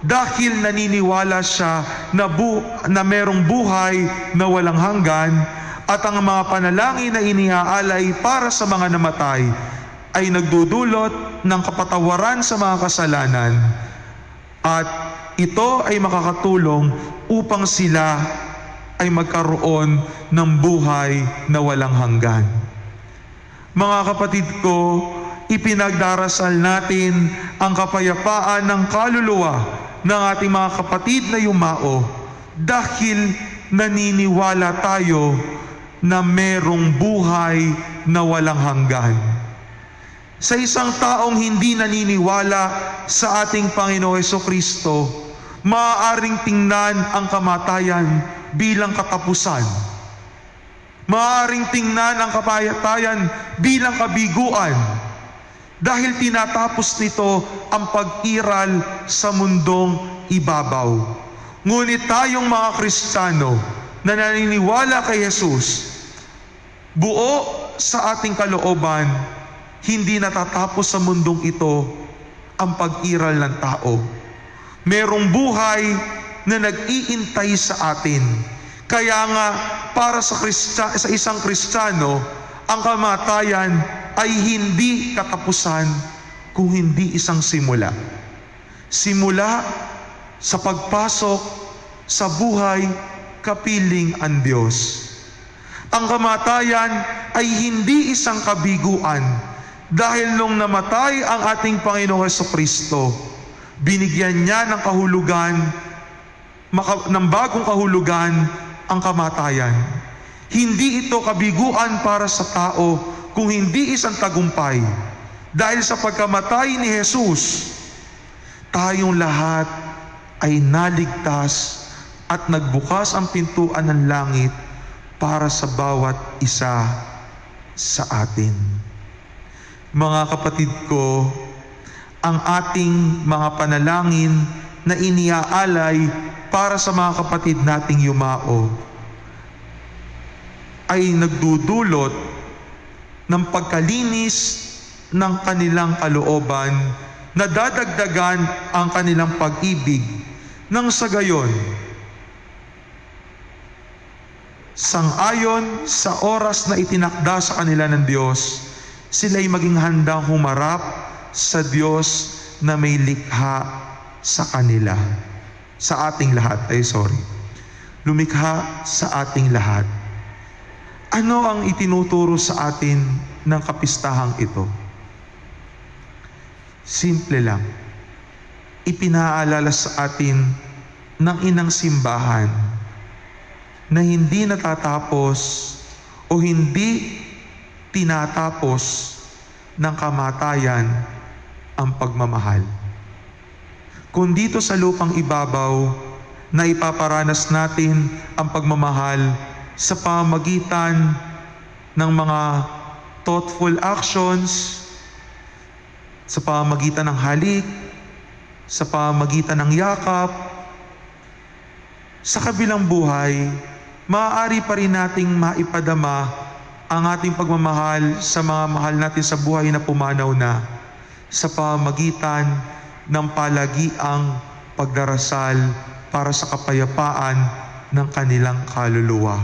dahil naniniwala siya na merong buhay na walang hanggan, at ang mga panalangin na iniaalay para sa mga namatay ay nagdudulot ng kapatawaran sa mga kasalanan, at ito ay makakatulong upang sila ay magkaroon ng buhay na walang hanggan. Mga kapatid ko, ipinagdarasal natin ang kapayapaan ng kaluluwa ng ating mga kapatid na yumao dahil naniniwala tayo na merong buhay na walang hanggan. Sa isang taong hindi naniniwala sa ating Panginoong Hesukristo, maaaring tingnan ang kamatayan bilang katapusan. Maaaring tingnan ang kamatayan bilang kabiguan dahil tinatapos nito ang pag-iral sa mundong ibabaw. Ngunit tayong mga Kristiyano na naniniwala kay Jesus, buo sa ating kalooban, hindi natatapos sa mundong ito ang pag-iral ng tao. Merong buhay na nag-iintay sa atin. Kaya nga, para sa isang Kristiyano, ang kamatayan ay hindi katapusan kung hindi isang simula. Simula sa pagpasok sa buhay kapiling ang Diyos. Ang kamatayan ay hindi isang kabiguan dahil nung namatay ang ating Panginoong Hesukristo, binigyan niya ng kahulugan, ng bagong kahulugan ang kamatayan. Hindi ito kabiguan para sa tao kung hindi isang tagumpay. Dahil sa pagkamatay ni Jesus, tayong lahat ay naligtas at nagbukas ang pintuan ng langit para sa bawat isa sa atin. Mga kapatid ko, ang ating mga panalangin na iniaalay para sa mga kapatid nating yumao ay nagdudulot ng pagkalinis ng kanilang kalooban, na dadagdagan ang kanilang pag-ibig Nang sa gayon, sang-ayon sa oras na itinakda sa kanila ng Diyos, sila'y maging handang humarap sa Diyos na may likha sa kanila. Sa ating lahat, lumikha sa ating lahat. Ano ang itinuturo sa atin ng kapistahang ito? Simple lang. Ipinaalala sa atin ng inang simbahan na hindi natatapos o hindi tinatapos ng kamatayan ang pagmamahal. Kung dito sa lupang ibabaw na ipaparanas natin ang pagmamahal sa pamamagitan ng mga thoughtful actions, sa pamamagitan ng halik, sa pamamagitan ng yakap, sa kabilang buhay, maaari pa rin nating maipadama ang ating pagmamahal sa mga mahal natin sa buhay na pumanaw na sa pamamagitan ng palagiang pagdarasal para sa kapayapaan ng kanilang kaluluwa.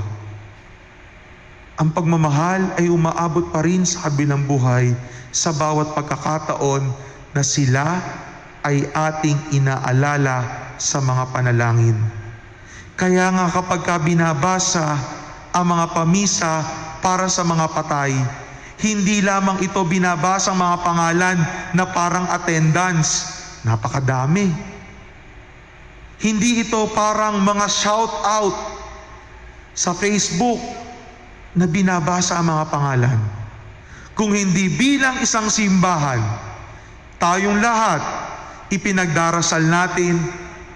Ang pagmamahal ay umaabot pa rin sa kabilang buhay sa bawat pagkakataon na sila ay ating inaalala sa mga panalangin. Kaya nga kapag binabasa ang mga pamisa para sa mga patay, hindi lamang ito binabasa ang mga pangalan na parang attendance. Napakadami. Hindi ito parang mga shout out sa Facebook na binabasa ang mga pangalan. Kung hindi bilang isang simbahan, tayong lahat, ipinagdarasal natin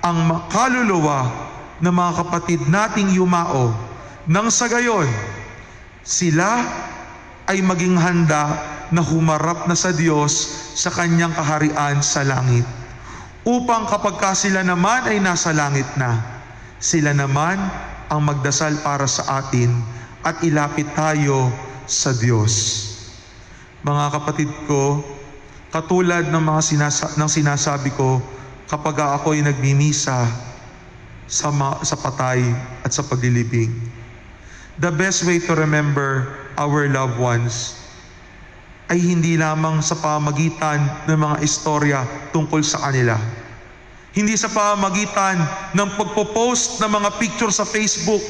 ang kaluluwa ng mga kapatid nating yumao nang sa gayon, sila ay maging handa na humarap na sa Diyos sa kanyang kaharian sa langit. Upang kapag sila naman ay nasa langit na, sila naman ang magdasal para sa atin at ilapit tayo sa Diyos. Mga kapatid ko, katulad ng mga sinasabi ko kapag ako'y nagmimisa sa patay at sa paglilibing. The best way to remember our loved ones ay hindi lamang sa pamamagitan ng mga istorya tungkol sa kanila. Hindi sa pamamagitan ng pagpo-post ng mga picture sa Facebook,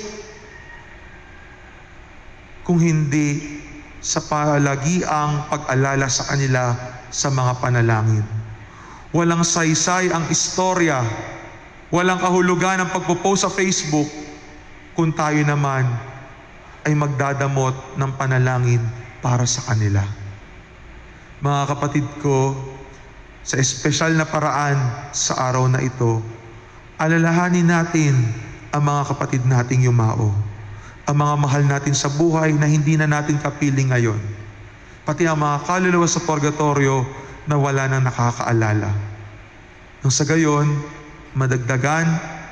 kung hindi sa palagiang pag-alala sa kanila sa mga panalangin. Walang saysay ang istorya, walang kahulugan ang pagpo-post sa Facebook kung tayo naman ay magdadamot ng panalangin para sa kanila. Mga kapatid ko, sa espesyal na paraan sa araw na ito, alalahanin natin ang mga kapatid nating yumao, ang mga mahal natin sa buhay na hindi na natin kapiling ngayon, pati ang mga kaluluwa sa purgatorio na wala nang nakakaalala. Nang sa gayon, madagdagan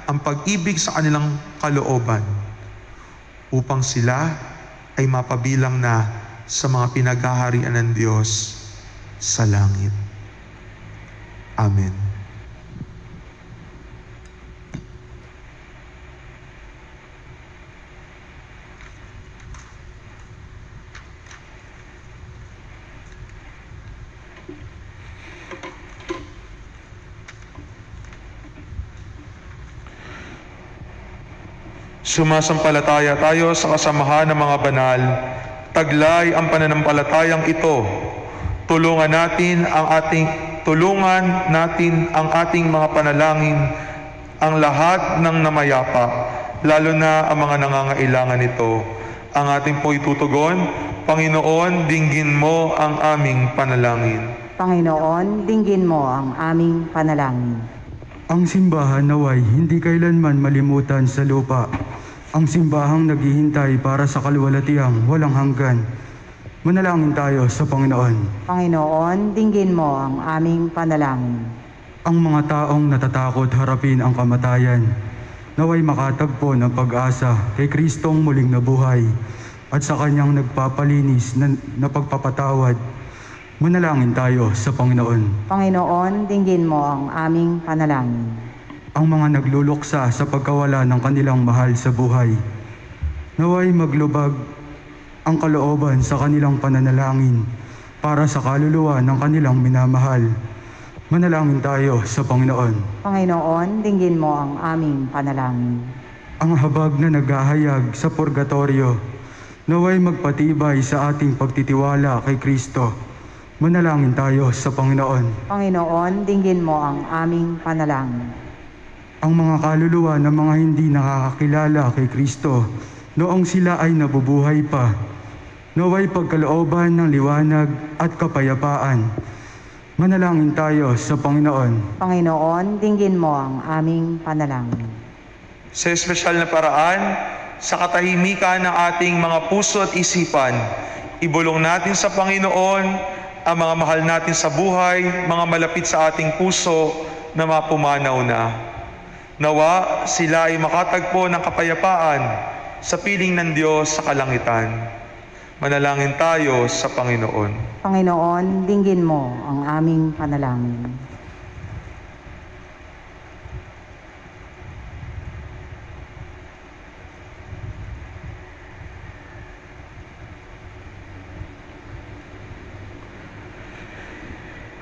ang pag-ibig sa kanilang kalooban upang sila ay mapabilang na sa mga pinaghaharian ng Diyos sa langit. Amen. Sumasampalataya tayo sa kasamahan ng mga banal. Taglay ang pananampalatayang ito. Tulungan natin ang ating mga panalangin, ang lahat ng namayapa, lalo na ang mga nangangailangan nito. Ang ating po itutugon, Panginoon, dinggin mo ang aming panalangin. Panginoon, dinggin mo ang aming panalangin. Ang simbahan naway hindi kailanman malimutan sa lupa. Ang simbahang naghihintay para sa kaluwalhatiang walang hanggan. Manalangin tayo sa Panginoon. Panginoon, dinggin mo ang aming panalangin. Ang mga taong natatakot harapin ang kamatayan, naway makatagpo ng pag-asa kay Kristong muling nabuhay at sa kanyang nagpapalinis na pagpapatawad. Manalangin tayo sa Panginoon. Panginoon, dinggin mo ang aming panalangin. ang mga nagluluksa sa pagkawala ng kanilang mahal sa buhay. Naway maglubag ang kalooban sa kanilang pananalangin para sa kaluluwa ng kanilang minamahal. Manalangin tayo sa Panginoon. Panginoon, dinggin mo ang aming panalangin. Ang habag na naghahayag sa purgatorio, naway magpatibay sa ating pagtitiwala kay Kristo. Manalangin tayo sa Panginoon. Panginoon, dinggin mo ang aming panalangin. Ang mga kaluluwa ng mga hindi nakakakilala kay Kristo noong sila ay nabubuhay pa, naway pagkalooban ng liwanag at kapayapaan. Manalangin tayo sa Panginoon. Panginoon, dinggin mo ang aming panalangin. Sa espesyal na paraan, sa katahimikan ng ating mga puso at isipan, ibulong natin sa Panginoon ang mga mahal natin sa buhay, mga malapit sa ating puso na mapumanaw na. Nawa sila ay makatagpo ng kapayapaan sa piling ng Diyos sa kalangitan. Manalangin tayo sa Panginoon. Panginoon, dinggin mo ang aming panalangin.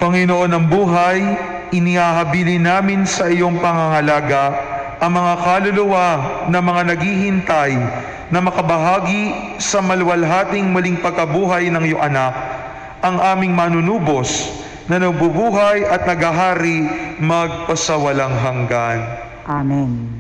Panginoon ng buhay, inihahabili namin sa iyong pangangalaga ang mga kaluluwa na mga naghihintay na makabahagi sa maluwalhating muling pagkabuhay ng iyong anak, ang aming manunubos na nabubuhay at naghahari magpasawalang hanggan. Amen.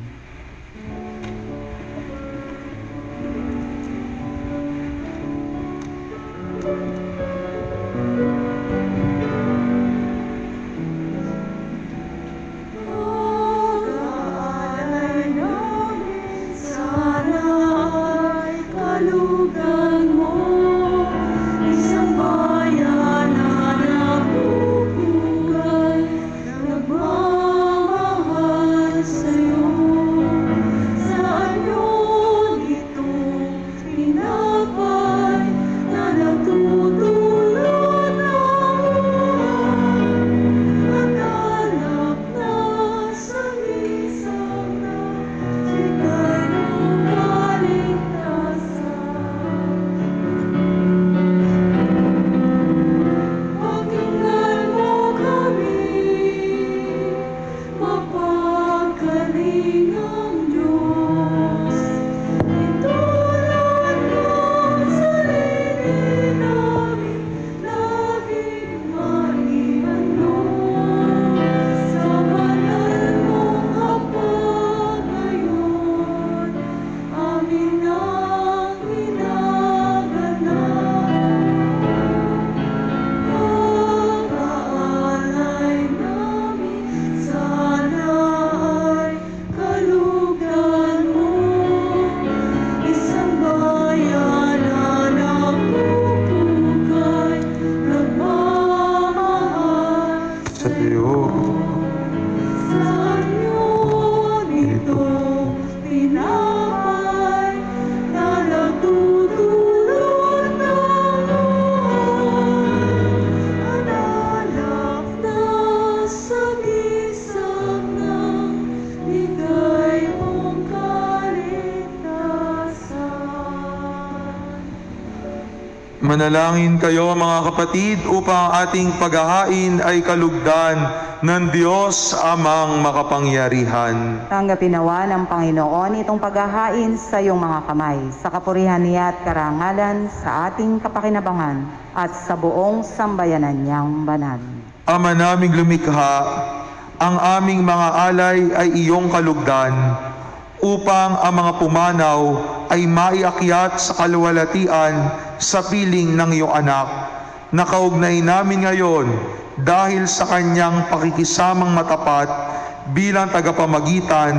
Manalangin kayo mga kapatid upang ating paghahain ay kalugdan ng Diyos amang makapangyarihan. Tanggapin nawa ng Panginoon itong paghahain sa iyong mga kamay, sa kapurihan niya at karangalan, sa ating kapakinabangan at sa buong sambayanan niyang banal. Ama naming lumikha, ang aming mga alay ay iyong kalugdan, upang ang mga pumanaw ay maiakyat sa kaluwalhatian sa piling ng iyong anak, na kaugnay namin ngayon dahil sa kanyang pakikisamang matapat bilang tagapamagitan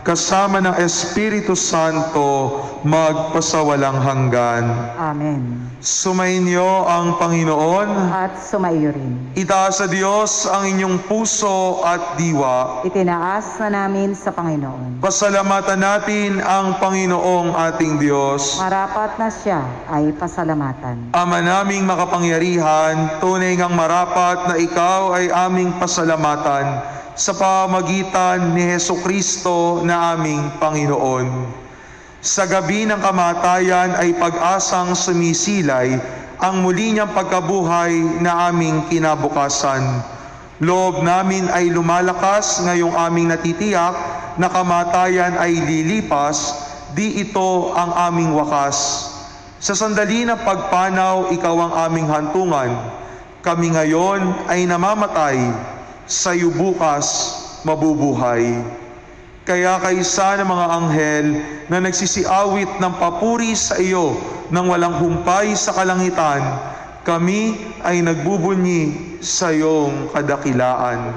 kasama ng Espiritu Santo magpasawalang hanggan. Amen. Sumainyo ang Panginoon. At sumaiyo rin. Itaas sa Diyos ang inyong puso at diwa. Itinaas na namin sa Panginoon. Pasalamatan natin ang Panginoong ating Diyos. Marapat na siya ay pasalamatan. Ama naming makapangyarihan, tunay ngang marapat na ikaw ay aming pasalamatan sa pamagitan ni Hesukristo na aming Panginoon. Sa gabi ng kamatayan ay pag-asang sumisilay ang muli niyang pagkabuhay na aming kinabukasan. Loob namin ay lumalakas ngayong aming natitiyak na kamatayan ay lilipas, di ito ang aming wakas. Sa sandali ng pagpanaw, ikaw ang aming hantungan. Kami ngayon ay namamatay, sa iyo bukas mabubuhay. Kaya kaisa ng mga anghel na nagsisiawit ng papuri sa iyo nang walang humpay sa kalangitan, kami ay nagbubunyi sa iyong kadakilaan.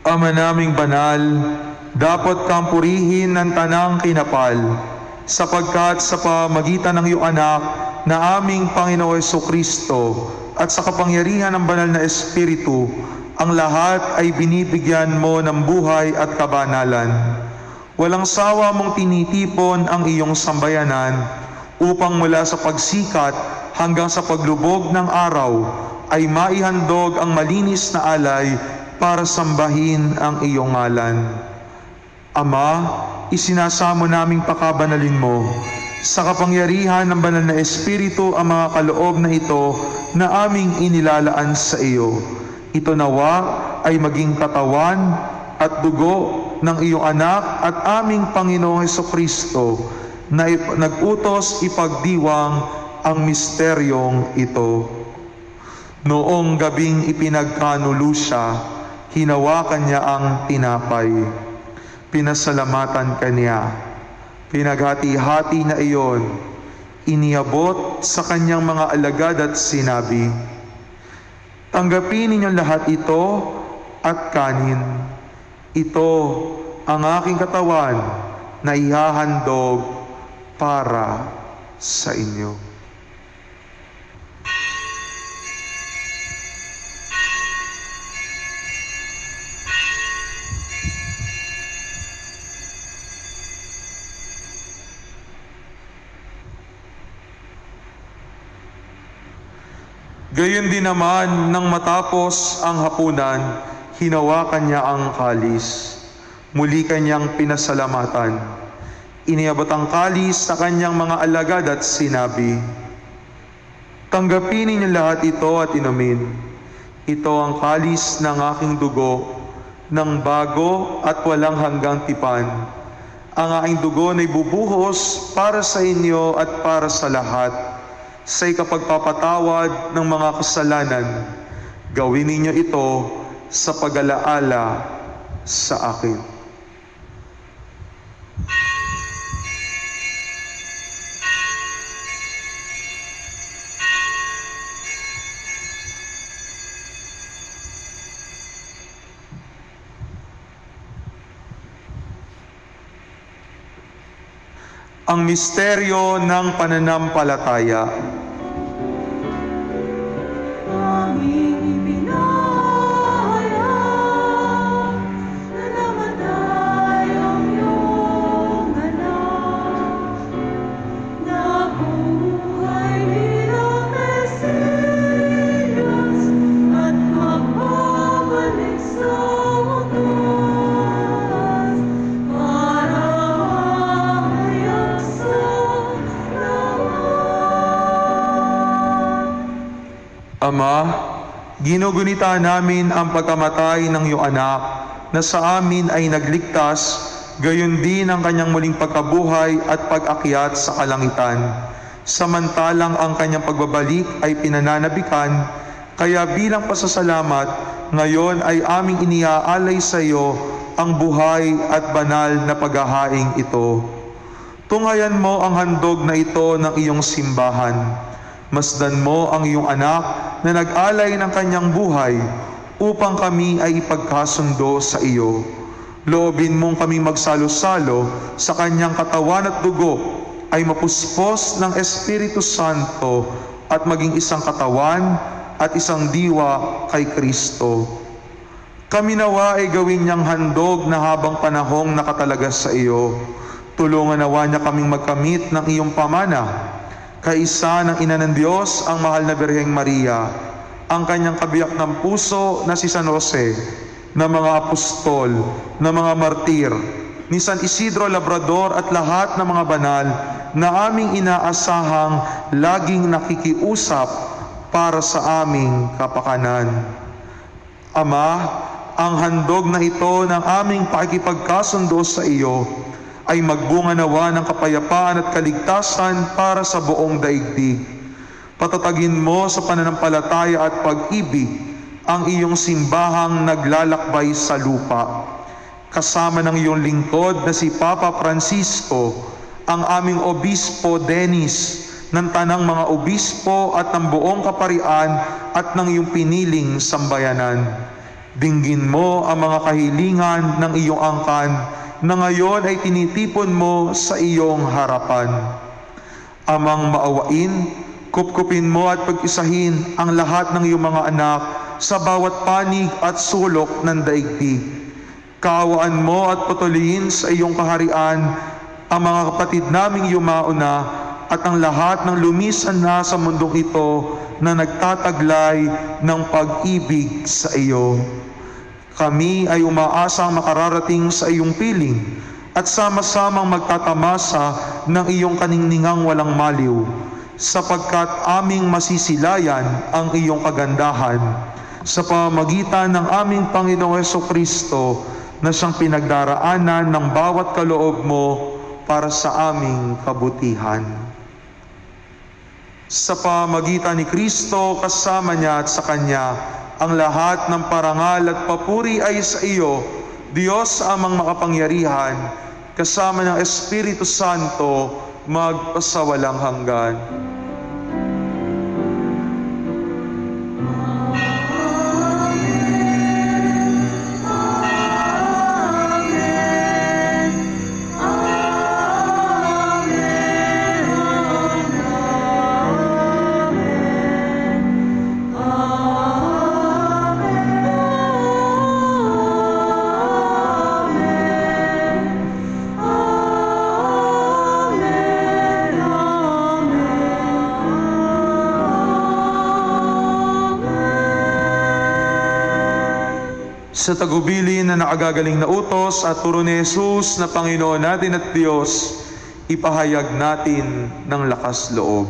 Ama naming banal, dapat kang purihin ng tanang kinapal, sapagkat sa pamagitan ng iyong anak na aming Panginoon Jesucristo at sa kapangyarihan ng banal na Espiritu, ang lahat ay binibigyan mo ng buhay at kabanalan. Walang sawa mong tinitipon ang iyong sambayanan upang mula sa pagsikat hanggang sa paglubog ng araw ay maihandog ang malinis na alay para sambahin ang iyong ngalan. Ama, isinasamo naming pakabanalin mo sa kapangyarihan ng banal na Espiritu ang mga kaloob na ito na aming inilalaan sa iyo. Ito nawa ay maging katawan at dugo ng iyong anak at aming Panginoong Jesucristo na nag-utos ipagdiwang ang misteryong ito. Noong gabing ipinagkanulo siya, hinawakan niya ang tinapay. Pinasalamatan kaniya. Pinaghati-hati na iyon. Iniabot sa kanyang mga alagad at sinabi, "Tanggapin ninyong lahat ito at kanin. Ito ang aking katawan na ihahandog para sa inyo." Gayon din naman, nang matapos ang hapunan, hinawakan niya ang kalis. Muli kanyang pinasalamatan. Iniabot ang kalis sa kanyang mga alagad at sinabi, "Tanggapin ninyo lahat ito at inumin. Ito ang kalis ng aking dugo, ng bago at walang hanggang tipan. Ang aking dugo na ibubuhos para sa inyo at para sa lahat, sa ikapagpapatawad ng mga kasalanan. Gawin ninyo ito sa pag-alaala sa akin." Ang misteryo ng pananampalataya. Ama, Ginugunita namin ang pagkamatay ng iyong anak na sa amin ay nagligtas, gayon din ang kanyang muling pagkabuhay at pag-akyat sa kalangitan. Samantalang ang kanyang pagbabalik ay pinananabikan, kaya bilang pasasalamat, ngayon ay aming iniaalay sa iyo ang buhay at banal na paghahaing ito. Tunghayan mo ang handog na ito ng iyong simbahan. Masdan mo ang iyong anak na nag-alay ng kanyang buhay upang kami ay ipagkasundo sa iyo. Loobin mong kami magsalo-salo sa kanyang katawan at dugo ay mapuspos ng Espiritu Santo at maging isang katawan at isang diwa kay Kristo. Kami nawa ay gawin niyang handog na habang panahong nakatalaga sa iyo. Tulungan nawa niya kaming magkamit ng iyong pamana. Kaisa ng Ina ng Diyos, ang mahal na Birheng Maria, ang kanyang kabiyak ng puso na si San Jose, na mga apostol, na mga martir, ni San Isidro Labrador at lahat ng mga banal na aming inaasahang laging nakikiusap para sa aming kapakanan. Ama, ang handog na ito ng aming pakikipagkasundo sa iyo ay magbunga nawa ng kapayapaan at kaligtasan para sa buong daigdig. Patatagin mo sa pananampalataya at pag-ibig ang iyong simbahang naglalakbay sa lupa. Kasama ng iyong lingkod na si Papa Francisco, ang aming Obispo Dennis, ng tanang mga obispo at ng buong kaparian at ng iyong piniling sambayanan. Dinggin mo ang mga kahilingan ng iyong angkan na ngayon ay tinitipon mo sa iyong harapan. Amang maawain, kupkupin mo at pag-isahin ang lahat ng iyong mga anak sa bawat panig at sulok ng daigdig. Kaawaan mo at patuloyin sa iyong kaharian ang mga kapatid naming yumauna at ang lahat ng lumisan na sa mundong ito na nagtataglay ng pag-ibig sa iyo. Kami ay umaasang makararating sa iyong piling at sama-samang magtatamasa ng iyong kaningningang walang maliw, sapagkat aming masisilayan ang iyong kagandahan sa pamamagitan ng aming Panginoong Jesucristo na siyang pinagdaraanan ng bawat kaloob mo para sa aming kabutihan. Sa pamamagitan ni Kristo, kasama niya at sa Kanya, ang lahat ng parangal at papuri ay sa iyo, Diyos amang makapangyarihan, kasama ng Espiritu Santo, magpasawalang hanggan. Sa tagubilin na nakagagaling na utos at turo ni Jesus na Panginoon natin at Diyos, ipahayag natin ng lakas loob.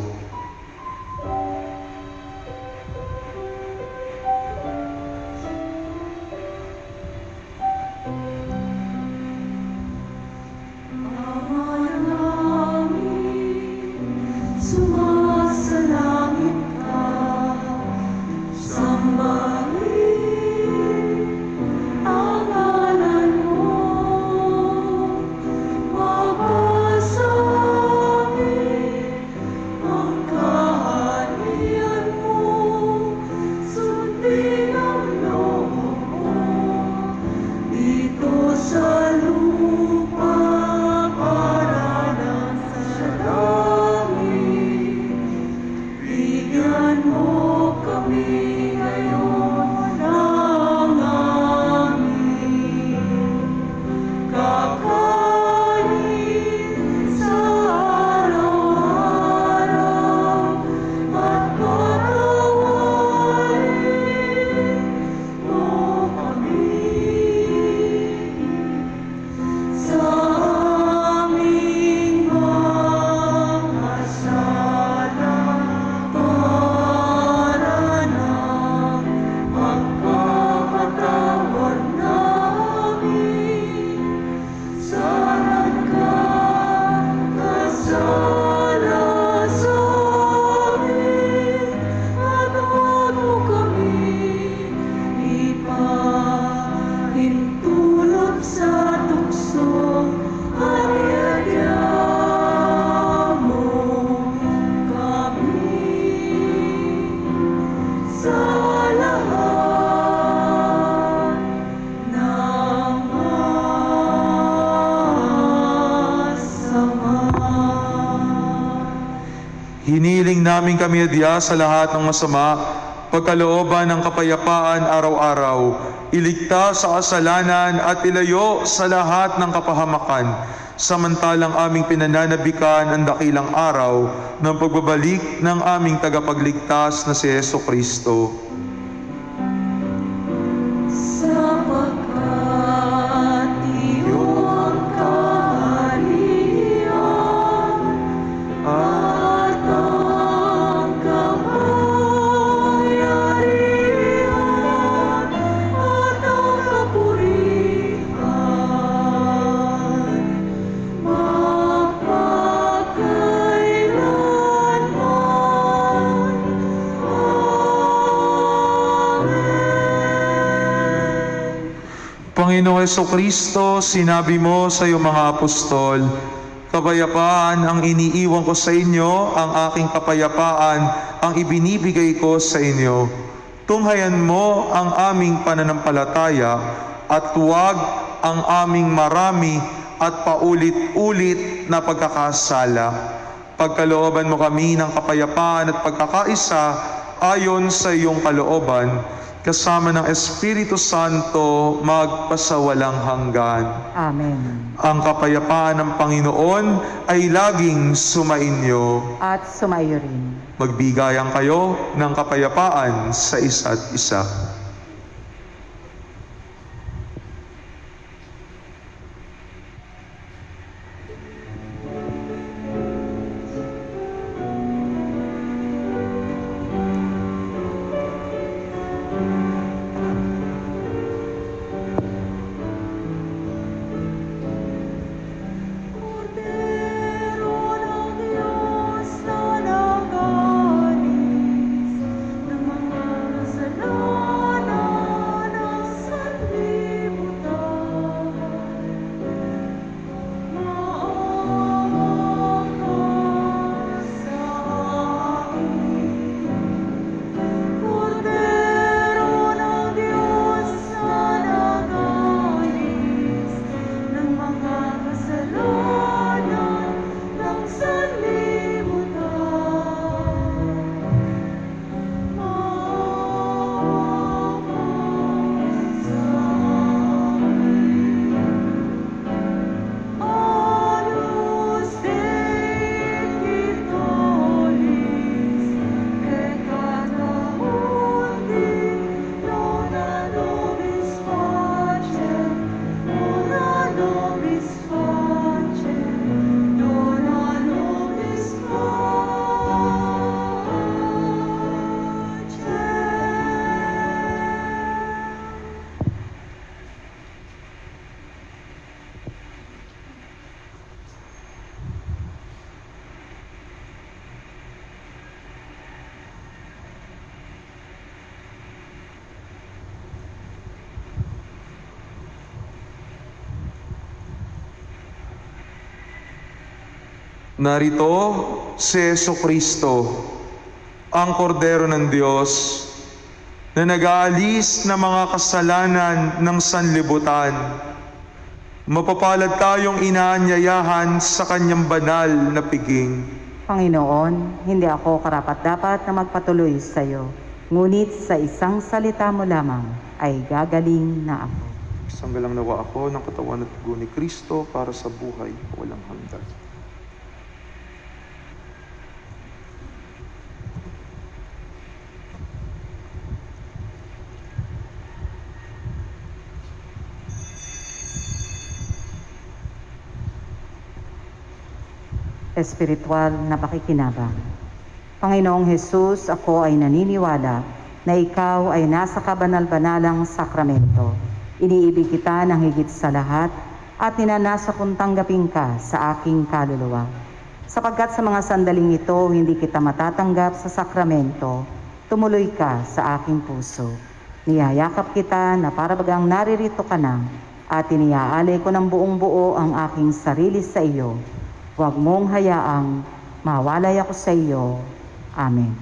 Hinihiling namin kami adya sa lahat ng masama, pagkalooban ng kapayapaan araw-araw, iligtas sa kasalanan at ilayo sa lahat ng kapahamakan, samantalang aming pinananabikan ang dakilang araw ng pagbabalik ng aming tagapagligtas na si Jesucristo. Panginoong Jesucristo, sinabi mo sa iyong mga apostol, kapayapaan ang iniiwan ko sa inyo, ang aking kapayapaan ang ibinibigay ko sa inyo. Tunghayan mo ang aming pananampalataya at huwag ang aming marami at paulit-ulit na pagkakasala. Pagkalooban mo kami ng kapayapaan at pagkakaisa ayon sa iyong kalooban, kasama ng Espiritu Santo, magpasawalang hanggan. Amen. Ang kapayapaan ng Panginoon ay laging sumainyo. At sumaiyo rin. Magbigayan kayo ng kapayapaan sa isa't isa. Narito si Jesucristo, ang kordero ng Diyos, na nag-aalis ng mga kasalanan ng sanlibutan. Mapapalad tayong inaanyayahan sa kanyang banal na piging. Panginoon, hindi ako karapat-dapat na magpatuloy sa iyo, ngunit sa isang salita mo lamang ay gagaling na ako. Isang galang nawa ako ng katawan at dugo ni Kristo para sa buhay walang hanggan. Espiritual na pakikinabang. Panginoong Hesus, ako ay naniniwala na ikaw ay nasa kabanal-banalang sakramento. Iniibig kita ng higit sa lahat at ninanasa kong tanggapin ka sa aking kaluluwa. Sapagkat sa mga sandaling ito, hindi kita matatanggap sa sakramento, tumuloy ka sa aking puso. Niyayakap kita na para bagang naririto ka na at iniaalay ko ng buong buo ang aking sarili sa iyo. Huwag mong hayaang mawalay ako sa iyo. Amen.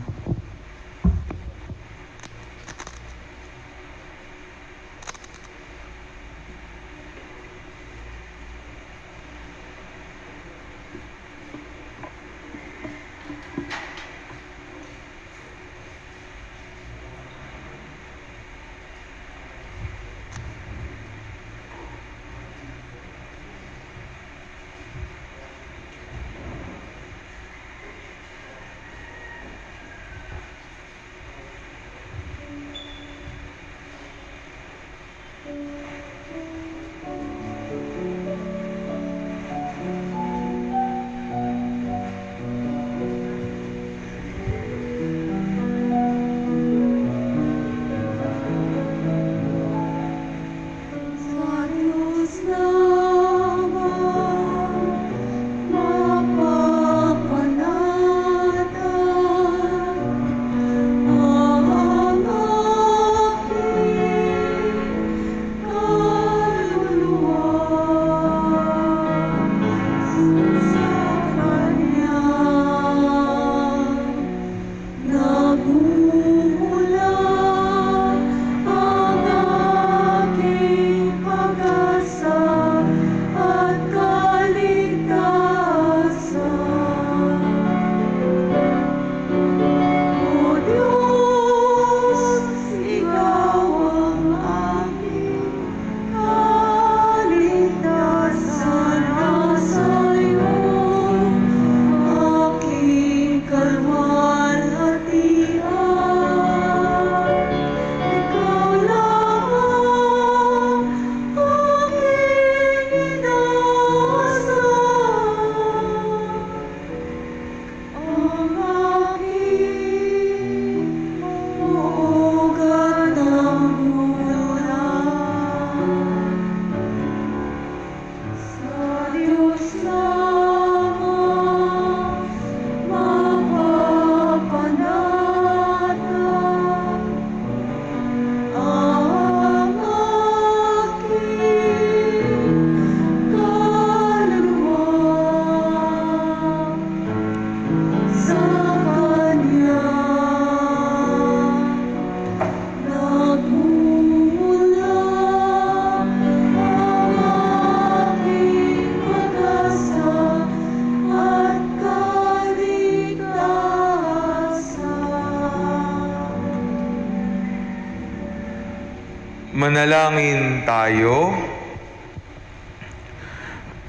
Manalangin tayo.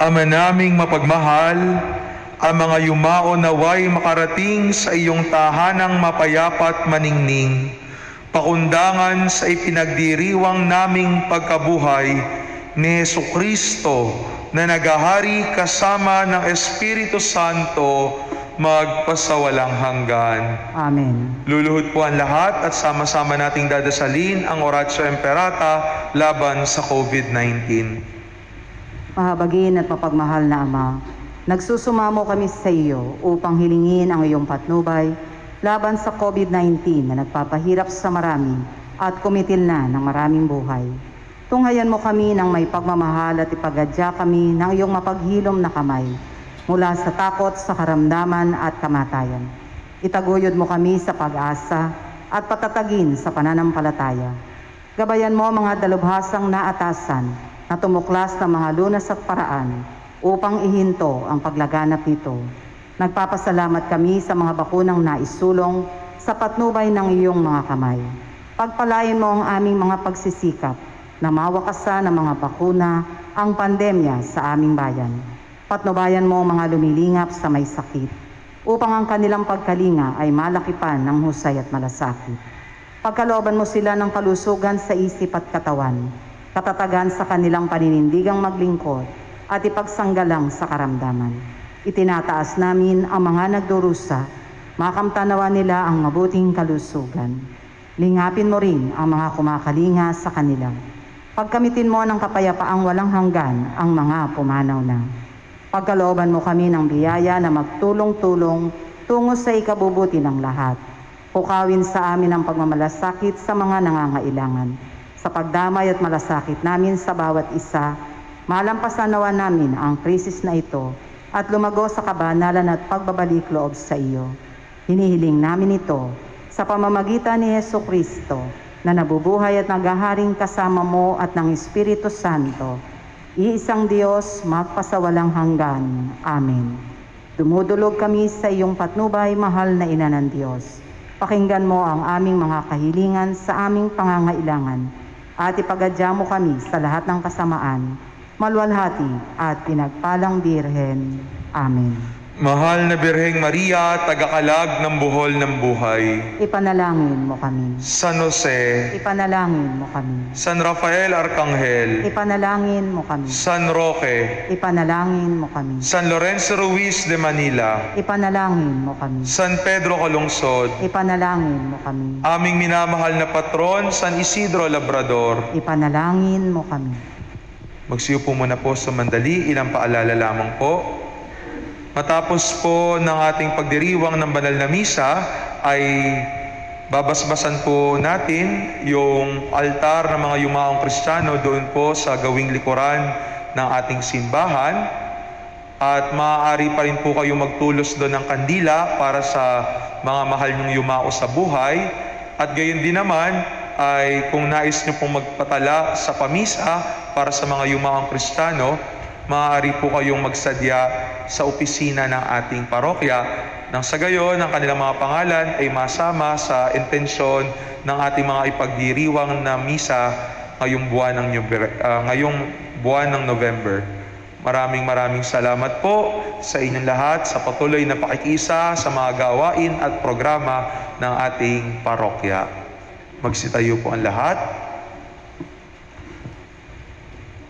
Ama naming mapagmahal, ang mga yumao naway makarating sa iyong tahanang mapayapat maningning, pakundangan sa ipinagdiriwang naming pagkabuhay ni Jesucristo na nagahari kasama ng Espiritu Santo magpasawalang hanggan. Amen. Luluhod po ang lahat at sama-sama nating dadasalin ang Oratio Imperata laban sa COVID-19. Mahabagin at mapagmahal na Ama, nagsusumamo kami sa iyo upang hilingin ang iyong patnubay laban sa COVID-19 na nagpapahirap sa marami at kumitil na ng maraming buhay. Tunghayan mo kami ng may pagmamahal at ipagadya kami ng iyong mapaghilom na kamay mula sa takot sa karamdaman at kamatayan. Itaguyod mo kami sa pag-asa at patatagin sa pananampalataya. Gabayan mo mga dalubhasang naatasan na tumuklas ng mga lunas at paraan upang ihinto ang paglaganap nito. Nagpapasalamat kami sa mga bakunang naisulong sa patnubay ng iyong mga kamay. Pagpalain mo ang aming mga pagsisikap na mawakasan ng mga bakuna ang pandemya sa aming bayan. Patnubayan mo ang mga lumilingap sa may sakit upang ang kanilang pagkalinga ay malakipan ng husay at malasakit. Pagkalooban mo sila ng kalusugan sa isip at katawan, katatagan sa kanilang paninindigang maglingkod at ipagsanggalang sa karamdaman. Itinataas namin ang mga nagdurusa, makamtanawa nila ang mabuting kalusugan. Lingapin mo rin ang mga kumakalinga sa kanila. Pagkamitin mo ng kapayapaang walang hanggan ang mga pumanaw na. Pagkalooban mo kami ng biyaya na magtulong-tulong tungo sa ikabubuti ng lahat. Pukawin sa amin ang pagmamalasakit sa mga nangangailangan. Sa pagdamay at malasakit namin sa bawat isa, malampasan nawa namin ang krisis na ito at lumago sa kabanalan at pagbabalik loob sa iyo. Hinihiling namin ito sa pamamagitan ni Jesucristo na nabubuhay at naghaharing kasama mo at ng Espiritu Santo, iisang Diyos magpasawalang hanggan. Amen. Dumudulog kami sa iyong patnubay, mahal na Ina ng Diyos. Pakinggan mo ang aming mga kahilingan sa aming pangangailangan at ipagadya mo kami sa lahat ng kasamaan, maluwalhati at pinagpalang Birhen. Amen. Mahal na Birheng Maria, tagakalag ng buhol ng buhay. Ipanalangin mo kami. San Jose, Ipanalangin mo kami. San Rafael Arcangel, Ipanalangin mo kami. San Roque, Ipanalangin mo kami. San Lorenzo Ruiz de Manila, Ipanalangin mo kami. San Pedro Calungsod, Ipanalangin mo kami. aming minamahal na patron, San Isidro Labrador. Ipanalangin mo kami. Magsiupo muna po sa mandali, ilang paalala lamang po. Matapos po ng ating pagdiriwang ng banal na misa, ay babasbasan po natin yung altar ng mga yumaong Kristiyano doon po sa gawing likuran ng ating simbahan. At maaari pa rin po kayo magtulos doon ng kandila para sa mga mahal nyong yumao sa buhay. At gayon din naman, ay kung nais nyo pong magpatala sa pamisa para sa mga yumaong Kristiyano, maaari po kayong magsadya sa opisina ng ating parokya nang sa gayon ang kanilang mga pangalan ay masama sa intensyon ng ating mga ipagdiriwang na misa ngayong buwan ng November. Maraming salamat po sa inyong lahat sa patuloy na pakikisa sa mga gawain at programa ng ating parokya. Magsitayo po ang lahat.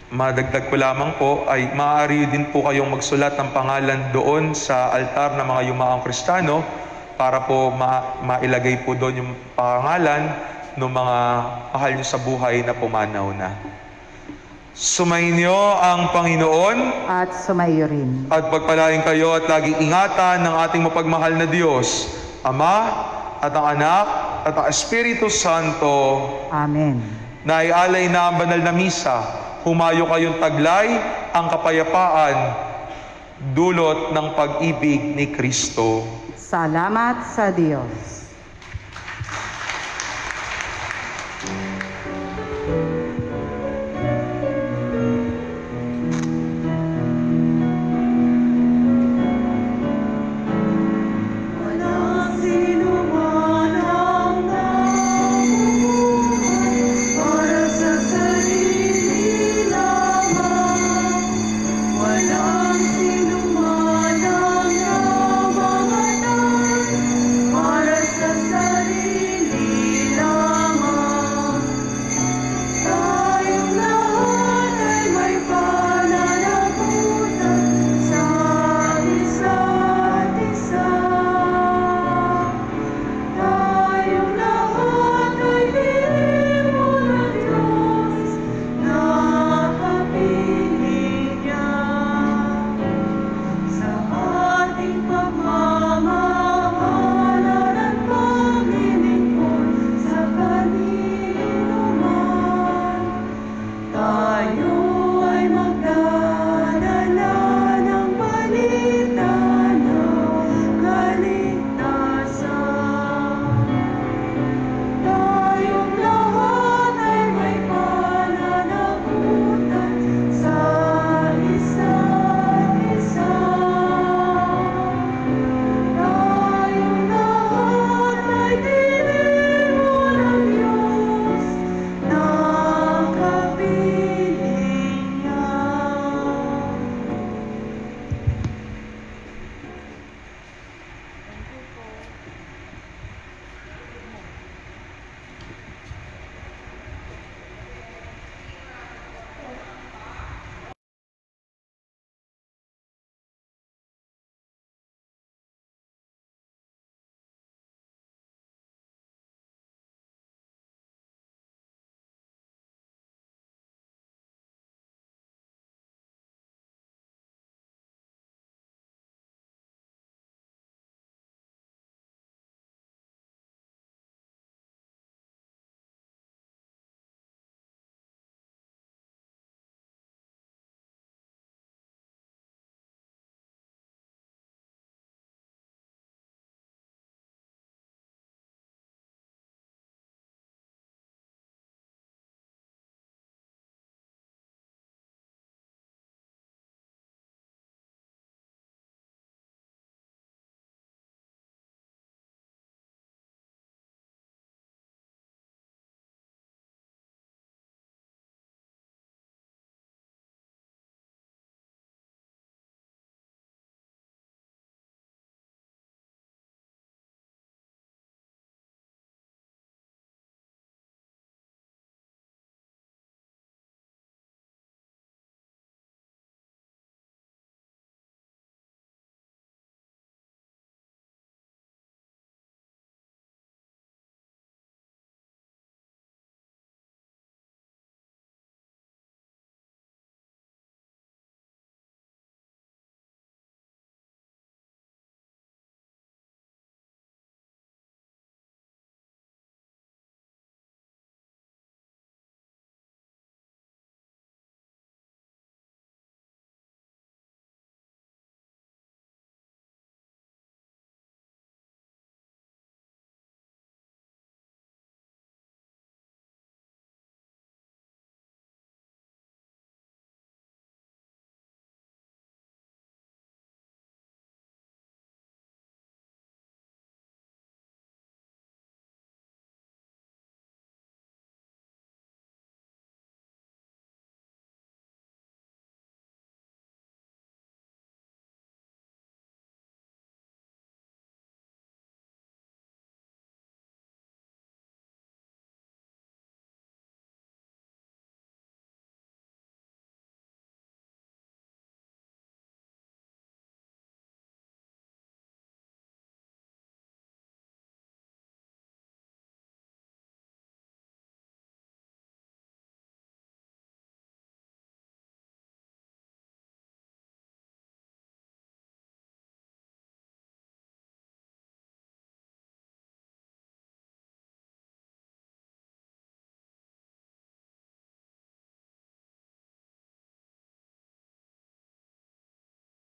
Madagdag ko lamang po ay maaari din po kayong magsulat ng pangalan doon sa altar ng mga yumaong Kristiyano para po mailagay po doon yung pangalan ng mga mahal nyo sa buhay na pumanaw na. Sumainyo ang Panginoon At sumaiyo rin. at pagpalain kayo at laging ingatan ng ating mapagmahal na Diyos, Ama at ang Anak at ang Espiritu Santo, Amen. na ialay na ang banal na misa. Humayo kayong taglay ang kapayapaan, dulot ng pag-ibig ni Kristo. Salamat sa Diyos.